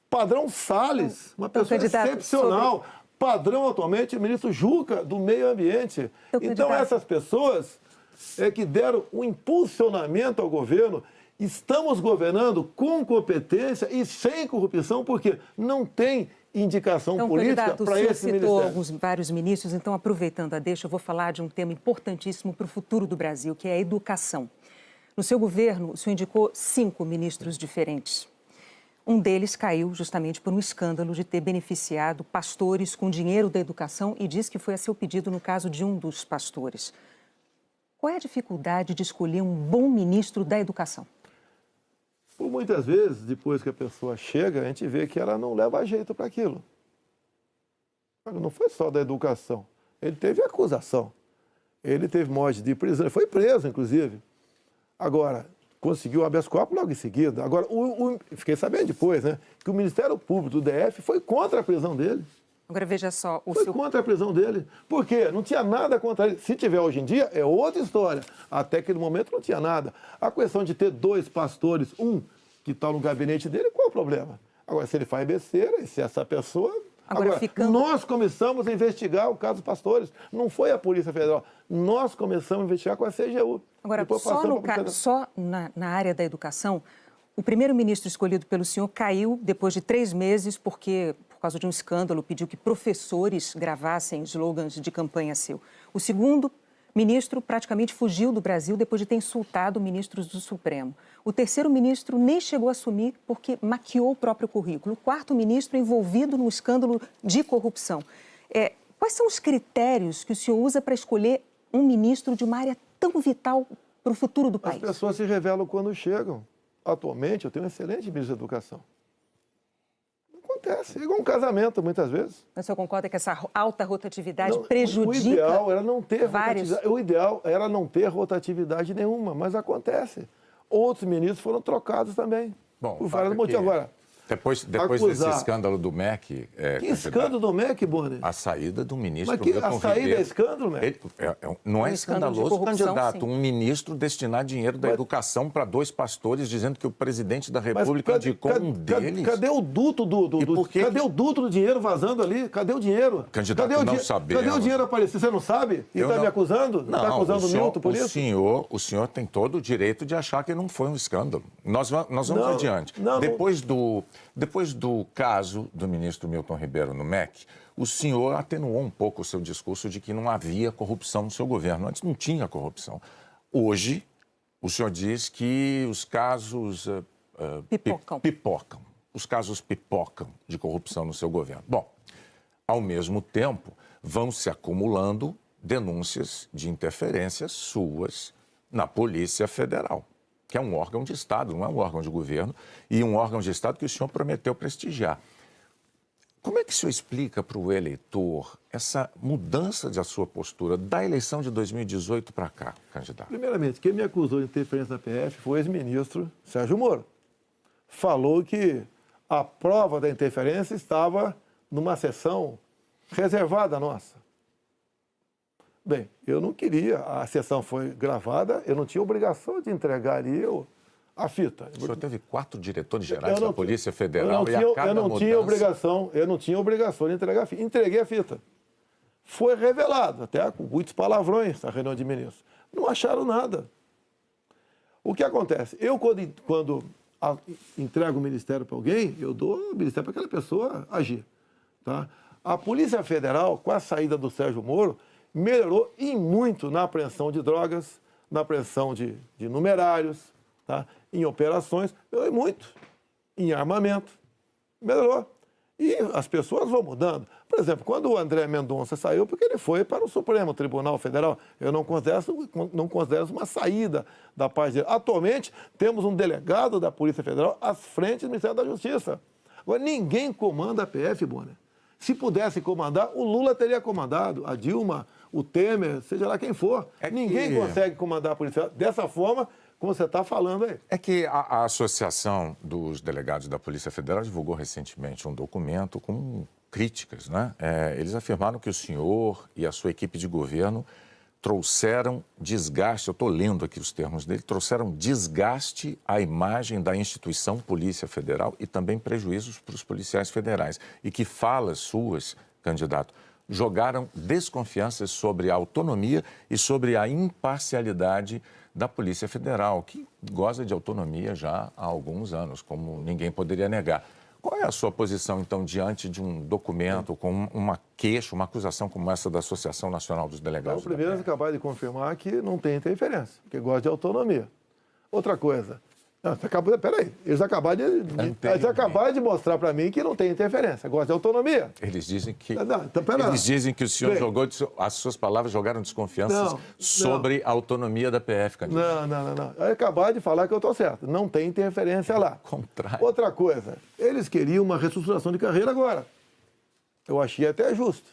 C: padrão Salles, uma pessoa excepcional, padrão atualmente o ministro Juca, do meio ambiente. Então essas pessoas que deram um impulsionamento ao governo. Estamos governando com competência e sem corrupção, porque não tem indicação política para esse ministério.
D: Citou vários ministros, então, aproveitando a deixa, eu vou falar de um tema importantíssimo para o futuro do Brasil, que é a educação. No seu governo, o senhor indicou 5 ministros diferentes. Um deles caiu justamente por um escândalo de ter beneficiado pastores com dinheiro da educação e diz que foi a seu pedido no caso de um dos pastores. Qual é a dificuldade de escolher um bom ministro da Educação?
E: Por muitas vezes, depois que a pessoa chega, a gente vê que ela não leva jeito para aquilo. Não foi só da educação. Ele teve acusação. Ele teve morte de prisão. Ele foi preso, inclusive. Agora, conseguiu o habeas corpus logo em seguida. Agora, fiquei sabendo depois, né, que o Ministério Público do DF foi contra a prisão dele.
D: Agora, veja só...
E: Foi contra a prisão dele. Por quê? Não tinha nada contra ele. Se tiver hoje em dia, é outra história. Até aquele momento não tinha nada. A questão de ter 2 pastores, um que está no gabinete dele, qual é o problema? Agora, se ele faz besteira, e se essa pessoa... Agora, nós começamos a investigar o caso dos pastores. Não foi a Polícia Federal. Nós começamos a investigar com a CGU.
D: Agora, só na área da educação, o primeiro-ministro escolhido pelo senhor caiu depois de 3 meses por causa de um escândalo, pediu que professores gravassem slogans de campanha seu. O segundo ministro praticamente fugiu do Brasil depois de ter insultado ministros do Supremo. O terceiro ministro nem chegou a assumir porque maquiou o próprio currículo. O quarto ministro envolvido num escândalo de corrupção. Quais são os critérios que o senhor usa para escolher um ministro de uma área tão vital para o futuro do país?
E: As pessoas se revelam quando chegam. Atualmente, eu tenho um excelente ministro da Educação. Acontece, é igual um casamento, muitas vezes.
D: Mas o senhor concorda que essa alta rotatividade prejudica
E: o ideal era não ter
D: vários...
E: O ideal era não ter rotatividade nenhuma, mas acontece. Outros ministros foram trocados também.
C: Bom,
E: por vários motivos. Agora,
C: depois desse escândalo do MEC...
E: Que escândalo do MEC, Boni?
C: A saída do ministro
E: Milton Ribeiro. Mas a saída é escândalo, MEC?
C: Não é escandaloso, candidato, um ministro destinar dinheiro da educação para 2 pastores, dizendo que o presidente da República indicou um deles.
E: Cadê o duto cadê o duto do dinheiro vazando ali? Cadê o dinheiro?
C: Candidato, não sabemos.
E: Cadê o dinheiro aparecer? Você não sabe? E está me acusando? Está acusando o Milton por isso?
C: O senhor tem todo o direito de achar que não foi um escândalo. Nós vamos adiante. Depois do caso do ministro Milton Ribeiro no MEC, o senhor atenuou um pouco o seu discurso de que não havia corrupção no seu governo. Antes não tinha corrupção. Hoje, o senhor diz que os casos pipocam. Os casos pipocam de corrupção no seu governo. Bom, ao mesmo tempo, vão se acumulando denúncias de interferências suas na Polícia Federal, que é um órgão de Estado, não é um órgão de governo, e um órgão de Estado que o senhor prometeu prestigiar. Como é que o senhor explica para o eleitor essa mudança da sua postura da eleição de 2018 para cá, candidato?
E: Primeiramente, quem me acusou de interferência na PF foi o ex-ministro Sérgio Moro. Falou que a prova da interferência estava numa sessão reservada nossa. Bem, eu não queria, a sessão foi gravada, eu não tinha obrigação de entregar ali a fita.
C: O senhor teve 4 diretores gerais da Polícia Federal
E: eu não tinha obrigação de entregar a fita. Entreguei a fita. Foi revelado, até com muitos palavrões na reunião de ministros. Não acharam nada. O que acontece? Eu, quando entrego o ministério para alguém, eu dou o ministério para aquela pessoa agir. Tá? A Polícia Federal, com a saída do Sérgio Moro, melhorou e muito na apreensão de drogas, na apreensão de numerários, tá? Em operações, melhorou muito. Em armamento, melhorou. E as pessoas vão mudando. Por exemplo, quando o André Mendonça saiu, porque ele foi para o Supremo Tribunal Federal, eu não considero uma saída da parte dele. Atualmente, temos um delegado da Polícia Federal à frente do Ministério da Justiça. Agora, ninguém comanda a PF, Bonner. Se pudesse comandar, o Lula teria comandado, a Dilma, o Temer, seja lá quem for. Ninguém consegue comandar a Polícia dessa forma como você está falando aí.
C: É que a Associação dos Delegados da Polícia Federal divulgou recentemente um documento com críticas, né? Eles afirmaram que o senhor e a sua equipe de governo trouxeram desgaste, eu estou lendo aqui os termos dele, trouxeram desgaste à imagem da instituição Polícia Federal e também prejuízos para os policiais federais. E que falas suas, candidato, jogaram desconfianças sobre a autonomia e sobre a imparcialidade da Polícia Federal, que goza de autonomia já há alguns anos, como ninguém poderia negar. Qual é a sua posição, então, diante de um documento com uma queixa, uma acusação como essa da Associação Nacional dos Delegados?
E: Primeiro, acabar de confirmar que não tem interferência, que gosta de autonomia. Outra coisa, Peraí, eles acabaram de mostrar para mim que não tem interferência, gosta de autonomia.
C: Eles dizem que,
E: então,
C: eles dizem que o senhor as suas palavras jogaram desconfiança sobre a autonomia da PF, candidato.
E: Não. Eu acabaram de falar que eu estou certo. Não tem interferência lá.
C: Contrário.
E: Outra coisa, eles queriam uma reestruturação de carreira agora. Eu achei até justo.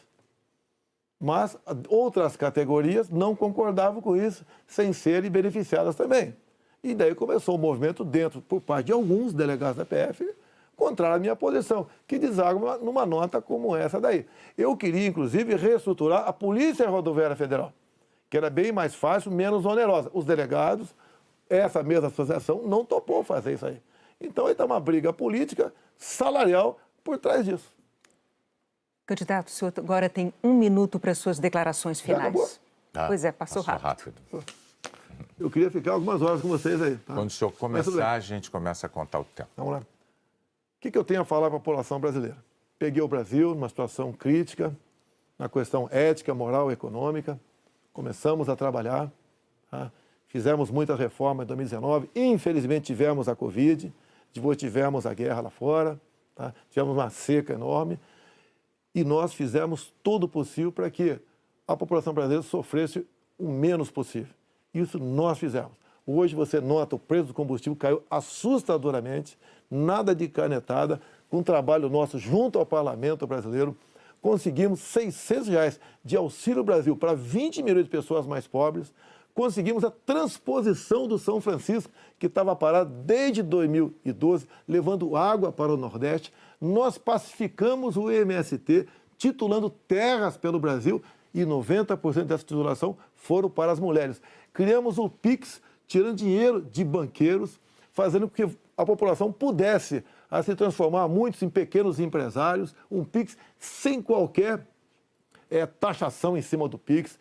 E: Mas outras categorias não concordavam com isso, sem serem beneficiadas também. E daí começou um movimento por parte de alguns delegados da PF, contrário à minha posição, que deságua numa nota como essa daí. Eu queria, inclusive, reestruturar a Polícia Rodoviária Federal, que era bem mais fácil, menos onerosa. Os delegados, essa mesma associação, não topou fazer isso aí. Então, aí está uma briga política, salarial, por trás disso.
D: Candidato, o senhor agora tem 1 minuto para suas declarações finais. Pois é, passou rápido.
E: Eu queria ficar algumas horas com vocês aí. Tá?
C: Quando o senhor começar, a gente começa a contar o tempo.
E: Vamos lá. O que eu tenho a falar para a população brasileira? Peguei o Brasil numa situação crítica, na questão ética, moral e econômica. Começamos a trabalhar, tá? Fizemos muitas reformas em 2019. Infelizmente, tivemos a Covid, depois tivemos a guerra lá fora, tá? Tivemos uma seca enorme. E nós fizemos todo o possível para que a população brasileira sofresse o menos possível. Isso nós fizemos. Hoje você nota o preço do combustível caiu assustadoramente, nada de canetada, com o trabalho nosso junto ao Parlamento brasileiro, conseguimos R$600 de Auxílio Brasil para 20 milhões de pessoas mais pobres, conseguimos a transposição do São Francisco, que estava parado desde 2012, levando água para o Nordeste. Nós pacificamos o MST, titulando terras pelo Brasil, e 90% dessa titulação foram para as mulheres. Criamos o PIX, tirando dinheiro de banqueiros, fazendo com que a população pudesse se transformar muitos em pequenos empresários, um PIX sem qualquer taxação em cima do PIX.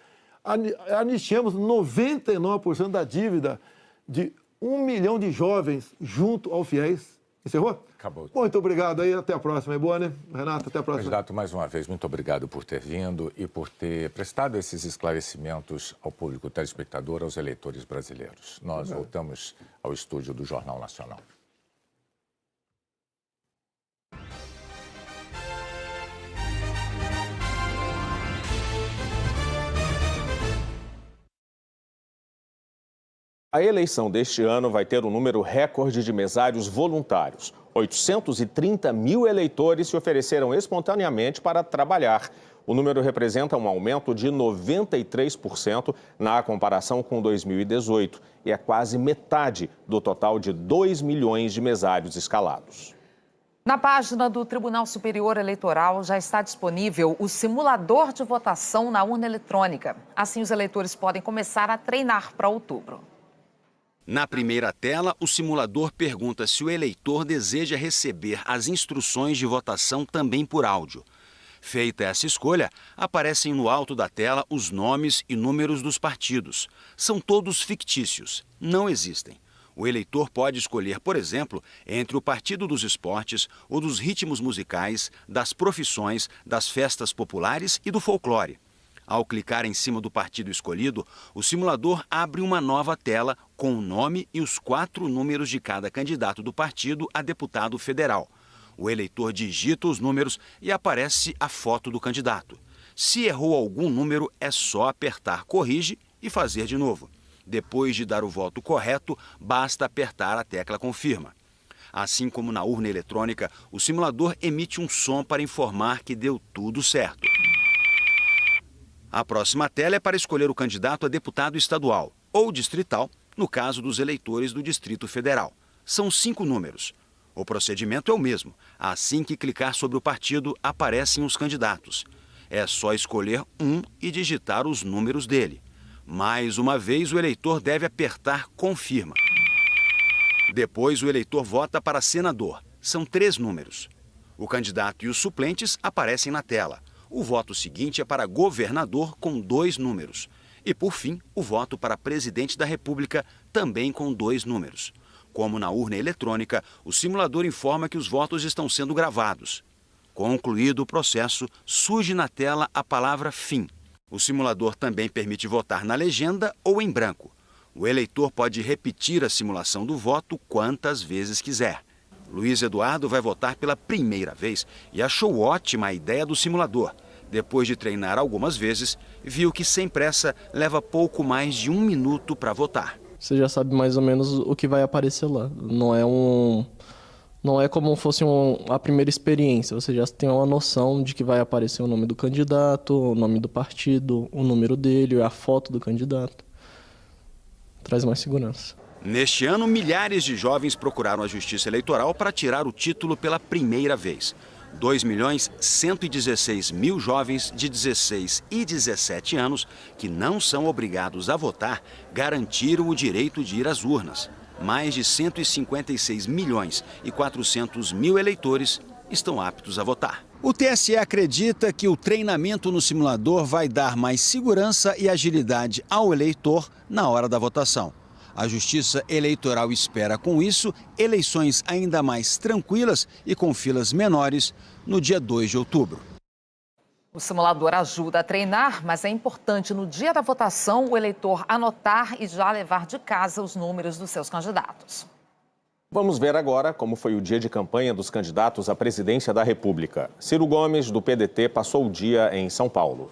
E: Anistiamos 99% da dívida de 1 milhão de jovens junto ao FIES. Encerrou?
C: Acabou.
E: Muito obrigado aí, até a próxima. É boa, né? Renato, até a próxima.
C: Candidato, mais uma vez, muito obrigado por ter vindo e por ter prestado esses esclarecimentos ao público telespectador, aos eleitores brasileiros. Nós voltamos ao estúdio do Jornal Nacional.
A: A eleição deste ano vai ter um número recorde de mesários voluntários. 830 mil eleitores se ofereceram espontaneamente para trabalhar. O número representa um aumento de 93% na comparação com 2018 e é quase metade do total de 2 milhões de mesários escalados.
B: Na página do Tribunal Superior Eleitoral já está disponível o simulador de votação na urna eletrônica. Assim, os eleitores podem começar a treinar para outubro.
F: Na primeira tela, o simulador pergunta se o eleitor deseja receber as instruções de votação também por áudio. Feita essa escolha, aparecem no alto da tela os nomes e números dos partidos. São todos fictícios, não existem. O eleitor pode escolher, por exemplo, entre o Partido dos Esportes, ou dos ritmos musicais, das profissões, das festas populares e do folclore. Ao clicar em cima do partido escolhido, o simulador abre uma nova tela com o nome e os 4 números de cada candidato do partido a deputado federal. O eleitor digita os números e aparece a foto do candidato. Se errou algum número, é só apertar corrige e fazer de novo. Depois de dar o voto correto, basta apertar a tecla confirma. Assim como na urna eletrônica, o simulador emite um som para informar que deu tudo certo. A próxima tela é para escolher o candidato a deputado estadual ou distrital, no caso dos eleitores do Distrito Federal. São 5 números. O procedimento é o mesmo. Assim que clicar sobre o partido, aparecem os candidatos. É só escolher um e digitar os números dele. Mais uma vez, o eleitor deve apertar confirma. Depois, o eleitor vota para senador. São 3 números. O candidato e os suplentes aparecem na tela. O voto seguinte é para governador, com 2 números. E, por fim, o voto para presidente da República, também com 2 números. Como na urna eletrônica, o simulador informa que os votos estão sendo gravados. Concluído o processo, surge na tela a palavra fim. O simulador também permite votar na legenda ou em branco. O eleitor pode repetir a simulação do voto quantas vezes quiser. Luiz Eduardo vai votar pela primeira vez e achou ótima a ideia do simulador. Depois de treinar algumas vezes, viu que sem pressa leva pouco mais de 1 minuto para votar.
G: Você já sabe mais ou menos o que vai aparecer lá. Não é como fosse a primeira experiência. Você já tem uma noção de que vai aparecer o nome do candidato, o nome do partido, o número dele, a foto do candidato. Traz mais segurança.
F: Neste ano, milhares de jovens procuraram a Justiça Eleitoral para tirar o título pela primeira vez. 2.116.000 jovens de 16 e 17 anos que não são obrigados a votar garantiram o direito de ir às urnas. Mais de 156.400.000 eleitores estão aptos a votar. O TSE acredita que o treinamento no simulador vai dar mais segurança e agilidade ao eleitor na hora da votação. A Justiça Eleitoral espera, com isso, eleições ainda mais tranquilas e com filas menores no dia 2 de outubro.
B: O simulador ajuda a treinar, mas é importante no dia da votação o eleitor anotar e já levar de casa os números dos seus candidatos.
A: Vamos ver agora como foi o dia de campanha dos candidatos à presidência da República. Ciro Gomes, do PDT, passou o dia em São Paulo.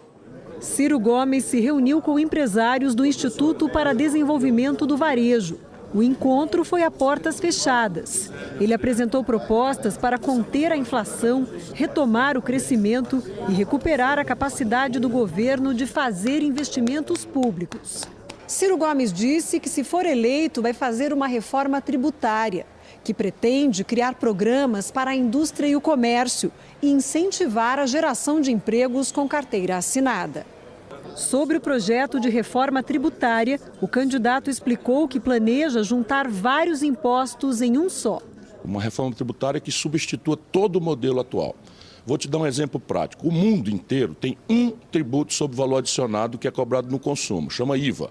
H: Ciro Gomes se reuniu com empresários do Instituto para Desenvolvimento do Varejo. O encontro foi a portas fechadas. Ele apresentou propostas para conter a inflação, retomar o crescimento e recuperar a capacidade do governo de fazer investimentos públicos. Ciro Gomes disse que, se for eleito, vai fazer uma reforma tributária, que pretende criar programas para a indústria e o comércio e incentivar a geração de empregos com carteira assinada. Sobre o projeto de reforma tributária, o candidato explicou que planeja juntar vários impostos em um só.
I: Uma reforma tributária que substitua todo o modelo atual. Vou te dar um exemplo prático. O mundo inteiro tem um tributo sobre valor adicionado que é cobrado no consumo, chama IVA,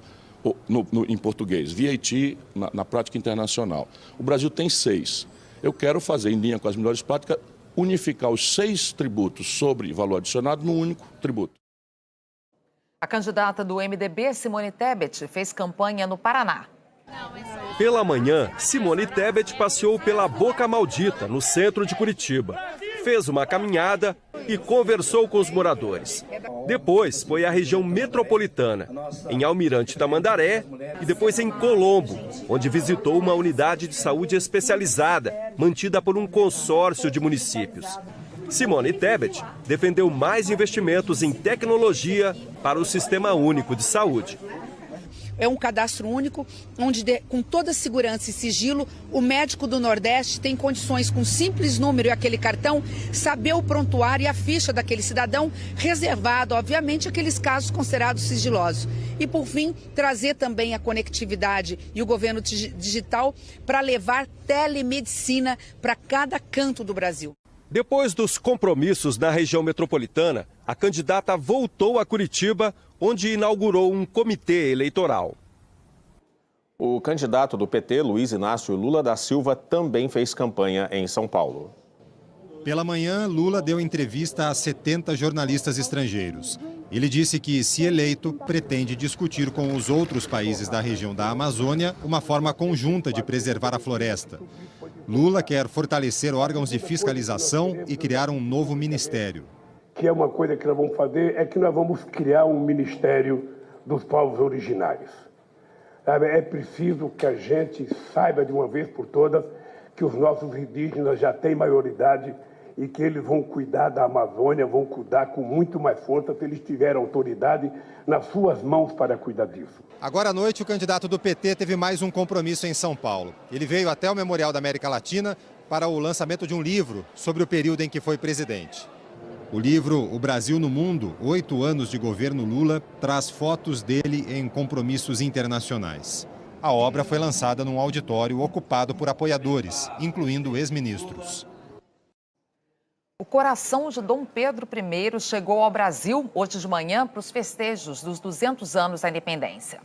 I: em português, VAT na prática internacional. O Brasil tem 6. Eu quero fazer, em linha com as melhores práticas, unificar os 6 tributos sobre valor adicionado num único tributo.
B: A candidata do MDB, Simone Tebet, fez campanha no Paraná.
J: Pela manhã, Simone Tebet passeou pela Boca Maldita, no centro de Curitiba. Fez uma caminhada e conversou com os moradores. Depois foi à região metropolitana, em Almirante Tamandaré e depois em Colombo, onde visitou uma unidade de saúde especializada, mantida por um consórcio de municípios. Simone Tebet defendeu mais investimentos em tecnologia para o Sistema Único de Saúde.
K: É um cadastro único, onde, com toda segurança e sigilo, o médico do Nordeste tem condições, com simples número e aquele cartão, saber o prontuário e a ficha daquele cidadão, reservado, obviamente, aqueles casos considerados sigilosos. E, por fim, trazer também a conectividade e o governo digital para levar telemedicina para cada canto do Brasil.
J: Depois dos compromissos na região metropolitana, a candidata voltou a Curitiba, onde inaugurou um comitê eleitoral.
A: O candidato do PT, Luiz Inácio Lula da Silva, também fez campanha em São Paulo.
L: Pela manhã, Lula deu entrevista a 70 jornalistas estrangeiros. Ele disse que, se eleito, pretende discutir com os outros países da região da Amazônia uma forma conjunta de preservar a floresta. Lula quer fortalecer órgãos de fiscalização e criar um novo ministério.
M: Que é uma coisa que nós vamos fazer, é que nós vamos criar um ministério dos povos originários. É preciso que a gente saiba de uma vez por todas que os nossos indígenas já têm maioridade e que eles vão cuidar da Amazônia, vão cuidar com muito mais força se eles tiverem autoridade nas suas mãos para cuidar disso.
L: Agora à noite, o candidato do PT teve mais um compromisso em São Paulo. Ele veio até o Memorial da América Latina para o lançamento de um livro sobre o período em que foi presidente. O livro O Brasil no Mundo, 8 anos de governo Lula, traz fotos dele em compromissos internacionais. A obra foi lançada num auditório ocupado por apoiadores, incluindo ex-ministros.
B: O coração de Dom Pedro I chegou ao Brasil hoje de manhã para os festejos dos 200 anos da independência.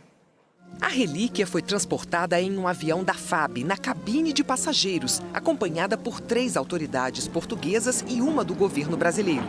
N: A relíquia foi transportada em um avião da FAB, na cabine de passageiros, acompanhada por 3 autoridades portuguesas e uma do governo brasileiro.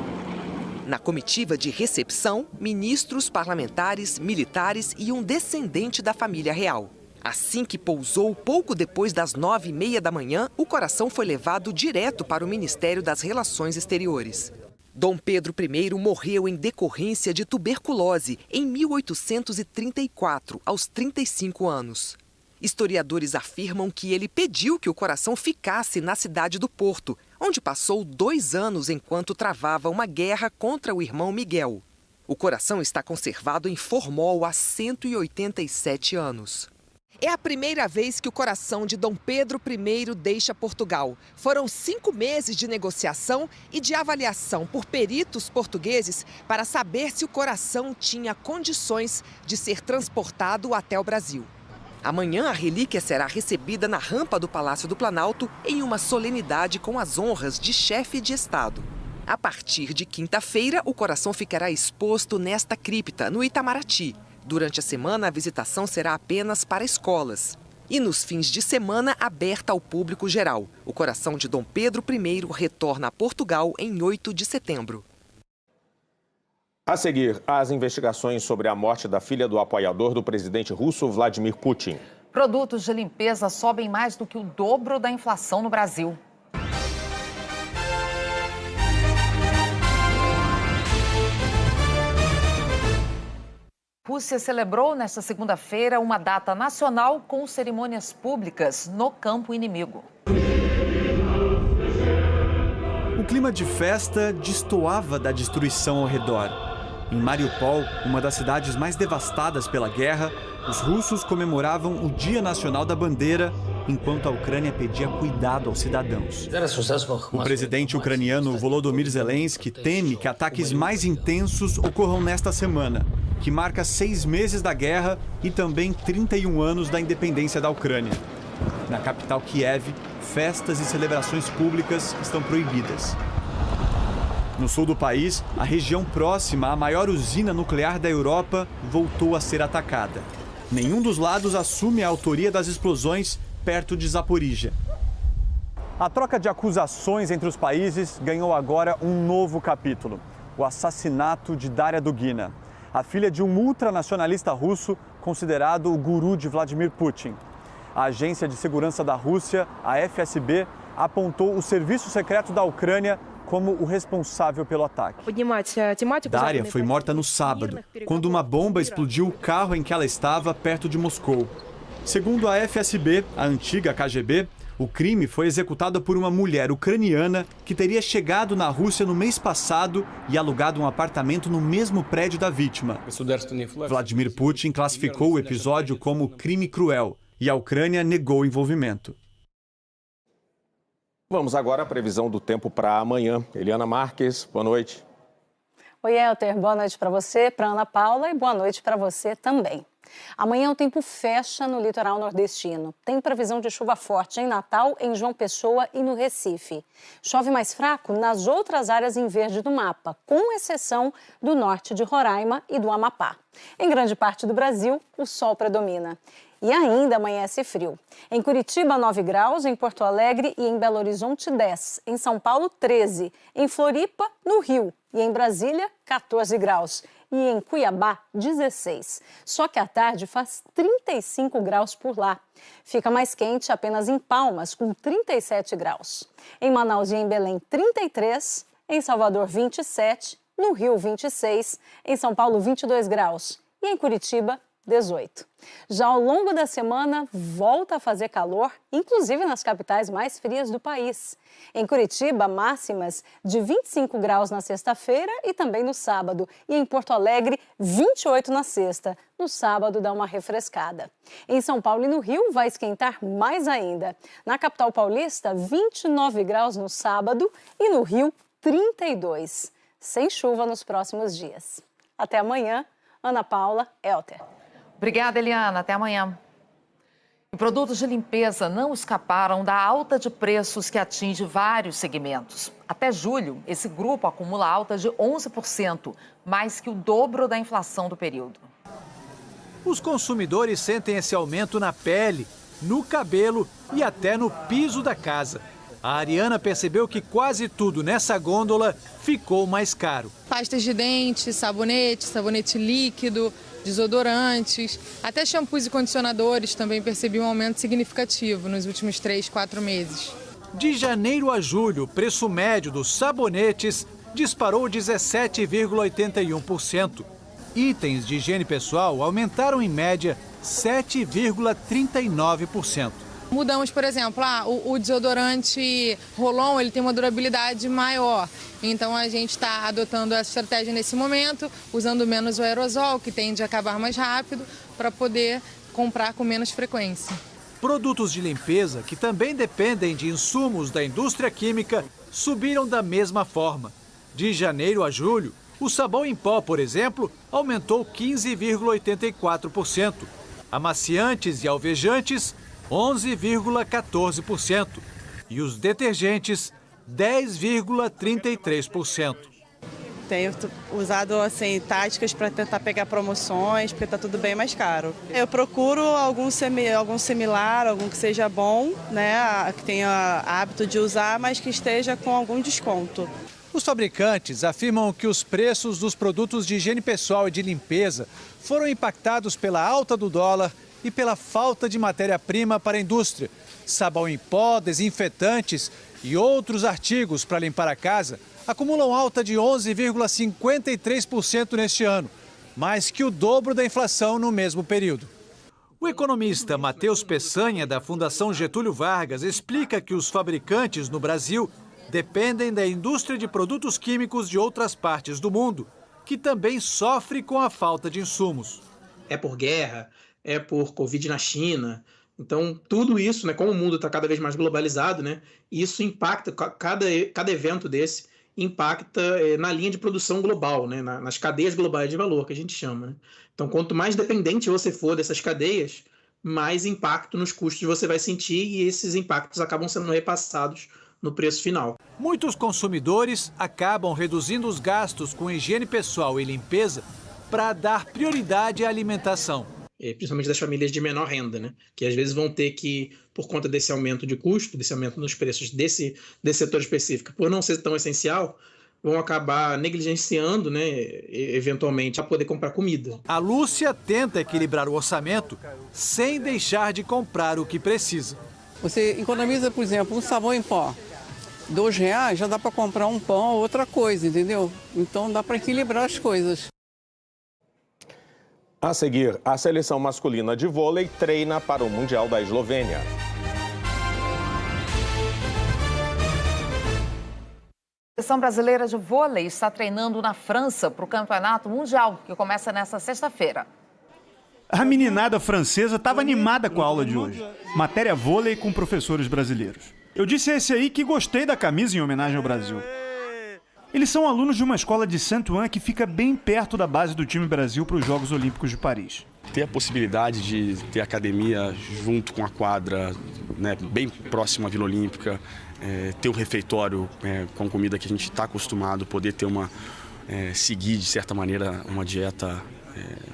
N: Na comitiva de recepção, ministros, parlamentares, militares e um descendente da família real. Assim que pousou, pouco depois das 9h30 da manhã, o coração foi levado direto para o Ministério das Relações Exteriores. Dom Pedro I morreu em decorrência de tuberculose em 1834, aos 35 anos. Historiadores afirmam que ele pediu que o coração ficasse na cidade do Porto, onde passou 2 anos enquanto travava uma guerra contra o irmão Miguel. O coração está conservado em formol há 187 anos. É a primeira vez que o coração de Dom Pedro I deixa Portugal. Foram 5 meses de negociação e de avaliação por peritos portugueses para saber se o coração tinha condições de ser transportado até o Brasil. Amanhã, a relíquia será recebida na rampa do Palácio do Planalto em uma solenidade com as honras de chefe de Estado. A partir de quinta-feira, o coração ficará exposto nesta cripta, no Itamaraty. Durante a semana, a visitação será apenas para escolas. E nos fins de semana, aberta ao público geral. O coração de Dom Pedro I retorna a Portugal em 8 de setembro.
A: A seguir, as investigações sobre a morte da filha do apoiador do presidente russo Vladimir Putin.
B: Produtos de limpeza sobem mais do que o dobro da inflação no Brasil. A Rússia celebrou nesta segunda-feira uma data nacional com cerimônias públicas no campo inimigo.
O: O clima de festa destoava da destruição ao redor. Em Mariupol, uma das cidades mais devastadas pela guerra, os russos comemoravam o Dia Nacional da Bandeira, enquanto a Ucrânia pedia cuidado aos cidadãos. O presidente ucraniano Volodymyr Zelensky teme que ataques mais intensos ocorram nesta semana, que marca 6 meses da guerra e também 31 anos da independência da Ucrânia. Na capital Kiev, festas e celebrações públicas estão proibidas. No sul do país, a região próxima à maior usina nuclear da Europa voltou a ser atacada. Nenhum dos lados assume a autoria das explosões perto de Zaporíjia. A troca de acusações entre os países ganhou agora um novo capítulo: o assassinato de Daria Dugina, a filha de um ultranacionalista russo considerado o guru de Vladimir Putin. A Agência de Segurança da Rússia, a FSB, apontou o Serviço Secreto da Ucrânia como o responsável pelo ataque. Daria foi morta no sábado, quando uma bomba explodiu o carro em que ela estava perto de Moscou. Segundo a FSB, a antiga KGB, o crime foi executado por uma mulher ucraniana que teria chegado na Rússia no mês passado e alugado um apartamento no mesmo prédio da vítima. Vladimir Putin classificou o episódio como crime cruel e a Ucrânia negou o envolvimento.
A: Vamos agora à previsão do tempo para amanhã. Eliana Marques, boa noite.
P: Oi, Elter, boa noite para você, para Ana Paula, e boa noite para você também. Amanhã o tempo fecha no litoral nordestino. Tem previsão de chuva forte em Natal, em João Pessoa e no Recife. Chove mais fraco nas outras áreas em verde do mapa, com exceção do norte de Roraima e do Amapá. Em grande parte do Brasil, o sol predomina. E ainda amanhece frio. Em Curitiba, 9 graus, em Porto Alegre e em Belo Horizonte, 10. Em São Paulo, 13. Em Floripa, no Rio. E em Brasília, 14 graus. E em Cuiabá, 16. Só que à tarde faz 35 graus por lá. Fica mais quente apenas em Palmas, com 37 graus. Em Manaus e em Belém, 33. Em Salvador, 27. No Rio, 26. Em São Paulo, 22 graus. E em Curitiba, 18. Já ao longo da semana, volta a fazer calor, inclusive nas capitais mais frias do país. Em Curitiba, máximas de 25 graus na sexta-feira e também no sábado. E em Porto Alegre, 28 na sexta. No sábado, dá uma refrescada. Em São Paulo e no Rio, vai esquentar mais ainda. Na capital paulista, 29 graus no sábado e no Rio, 32. Sem chuva nos próximos dias. Até amanhã, Ana Paula, Elter.
B: Obrigada, Eliana. Até amanhã. E produtos de limpeza não escaparam da alta de preços que atinge vários segmentos. Até julho, esse grupo acumula alta de 11%, mais que o dobro da inflação do período.
Q: Os consumidores sentem esse aumento na pele, no cabelo e até no piso da casa. A Ariana percebeu que quase tudo nessa gôndola ficou mais caro.
R: Pastas de dente, sabonete líquido, desodorantes, até shampoos e condicionadores também percebi um aumento significativo nos últimos 3, 4 meses.
Q: De janeiro a julho, o preço médio dos sabonetes disparou 17,81%. Itens de higiene pessoal aumentaram em média 7,39%.
R: Mudamos, por exemplo, o desodorante Rolon, ele tem uma durabilidade maior. Então a gente está adotando essa estratégia nesse momento, usando menos o aerosol, que tende a acabar mais rápido, para poder comprar com menos frequência.
Q: Produtos de limpeza, que também dependem de insumos da indústria química, subiram da mesma forma. De janeiro a julho, o sabão em pó, por exemplo, aumentou 15,84%. Amaciantes e alvejantes, 11,14%. E os detergentes, 10,33%.
S: Tenho usado assim, táticas para tentar pegar promoções, porque está tudo bem mais caro. Eu procuro algum similar, algum que seja bom, né, que tenha hábito de usar, mas que esteja com algum desconto.
Q: Os fabricantes afirmam que os preços dos produtos de higiene pessoal e de limpeza foram impactados pela alta do dólar e pela falta de matéria-prima para a indústria. Sabão em pó, desinfetantes e outros artigos para limpar a casa acumulam alta de 11,53% neste ano, mais que o dobro da inflação no mesmo período. O economista Matheus Peçanha, da Fundação Getúlio Vargas, explica que os fabricantes no Brasil dependem da indústria de produtos químicos de outras partes do mundo, que também sofre com a falta de insumos.
T: É por guerra, é por Covid na China. Então, tudo isso, né, como o mundo está cada vez mais globalizado, né, isso impacta, cada evento desse impacta na linha de produção global, né, nas cadeias globais de valor, que a gente chama. Né? Então, quanto mais dependente você for dessas cadeias, mais impacto nos custos você vai sentir e esses impactos acabam sendo repassados no preço final.
Q: Muitos consumidores acabam reduzindo os gastos com higiene pessoal e limpeza para dar prioridade à alimentação.
T: Principalmente das famílias de menor renda, né? Que às vezes vão ter que, por conta desse aumento de custo, desse aumento nos preços desse setor específico, por não ser tão essencial, vão acabar negligenciando, né, eventualmente, para poder comprar comida.
Q: A Lúcia tenta equilibrar o orçamento sem deixar de comprar o que precisa.
U: Você economiza, por exemplo, um sabão em pó. R$2 já dá para comprar um pão ou outra coisa, entendeu? Então dá para equilibrar as coisas.
A: A seguir, a seleção masculina de vôlei treina para o Mundial da Eslovênia.
B: A seleção brasileira de vôlei está treinando na França para o Campeonato Mundial, que começa nesta sexta-feira.
V: A meninada francesa estava animada com a aula de hoje. Matéria vôlei com professores brasileiros. Eu disse a esse aí que gostei da camisa em homenagem ao Brasil. Eles são alunos de uma escola de Saint-Ouen que fica bem perto da base do time Brasil para os Jogos Olímpicos de Paris.
W: Ter a possibilidade de ter academia junto com a quadra, né, bem próximo à Vila Olímpica, ter um refeitório com comida que a gente está acostumado, poder ter seguir de certa maneira uma dieta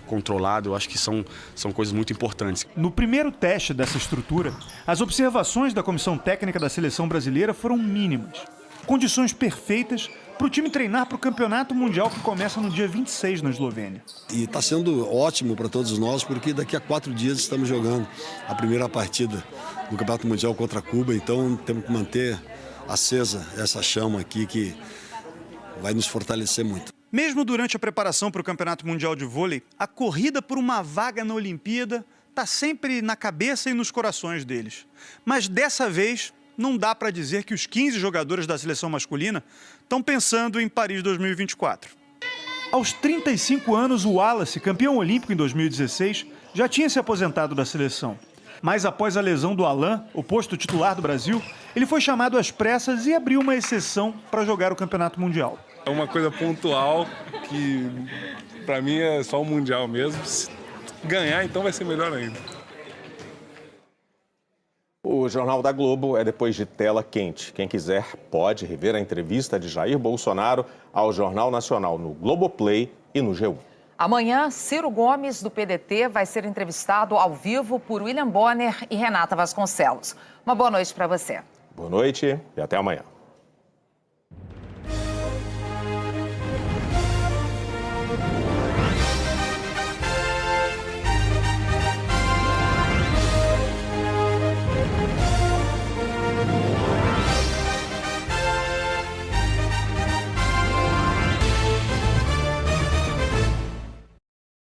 W: controlada, eu acho que são coisas muito importantes.
V: No primeiro teste dessa estrutura, as observações da comissão técnica da seleção brasileira foram mínimas. Condições perfeitas para o time treinar para o Campeonato Mundial que começa no dia 26 na Eslovênia.
X: E está sendo ótimo para todos nós, porque daqui a 4 dias estamos jogando a primeira partida do Campeonato Mundial contra Cuba, então temos que manter acesa essa chama aqui que vai nos fortalecer muito.
V: Mesmo durante a preparação para o Campeonato Mundial de Vôlei, a corrida por uma vaga na Olimpíada está sempre na cabeça e nos corações deles. Mas dessa vez, não dá para dizer que os 15 jogadores da seleção masculina estão pensando em Paris 2024. Aos 35 anos, o Wallace, campeão olímpico em 2016, já tinha se aposentado da seleção. Mas após a lesão do Alain, o posto titular do Brasil, ele foi chamado às pressas e abriu uma exceção para jogar o Campeonato Mundial.
Y: É uma coisa pontual que, para mim, é só o Mundial mesmo. Se ganhar, então vai ser melhor ainda.
A: O Jornal da Globo é depois de tela quente. Quem quiser pode rever a entrevista de Jair Bolsonaro ao Jornal Nacional no Globoplay e no G1.
B: Amanhã, Ciro Gomes, do PDT, vai ser entrevistado ao vivo por William Bonner e Renata Vasconcelos. Uma boa noite para você.
A: Boa noite e até amanhã.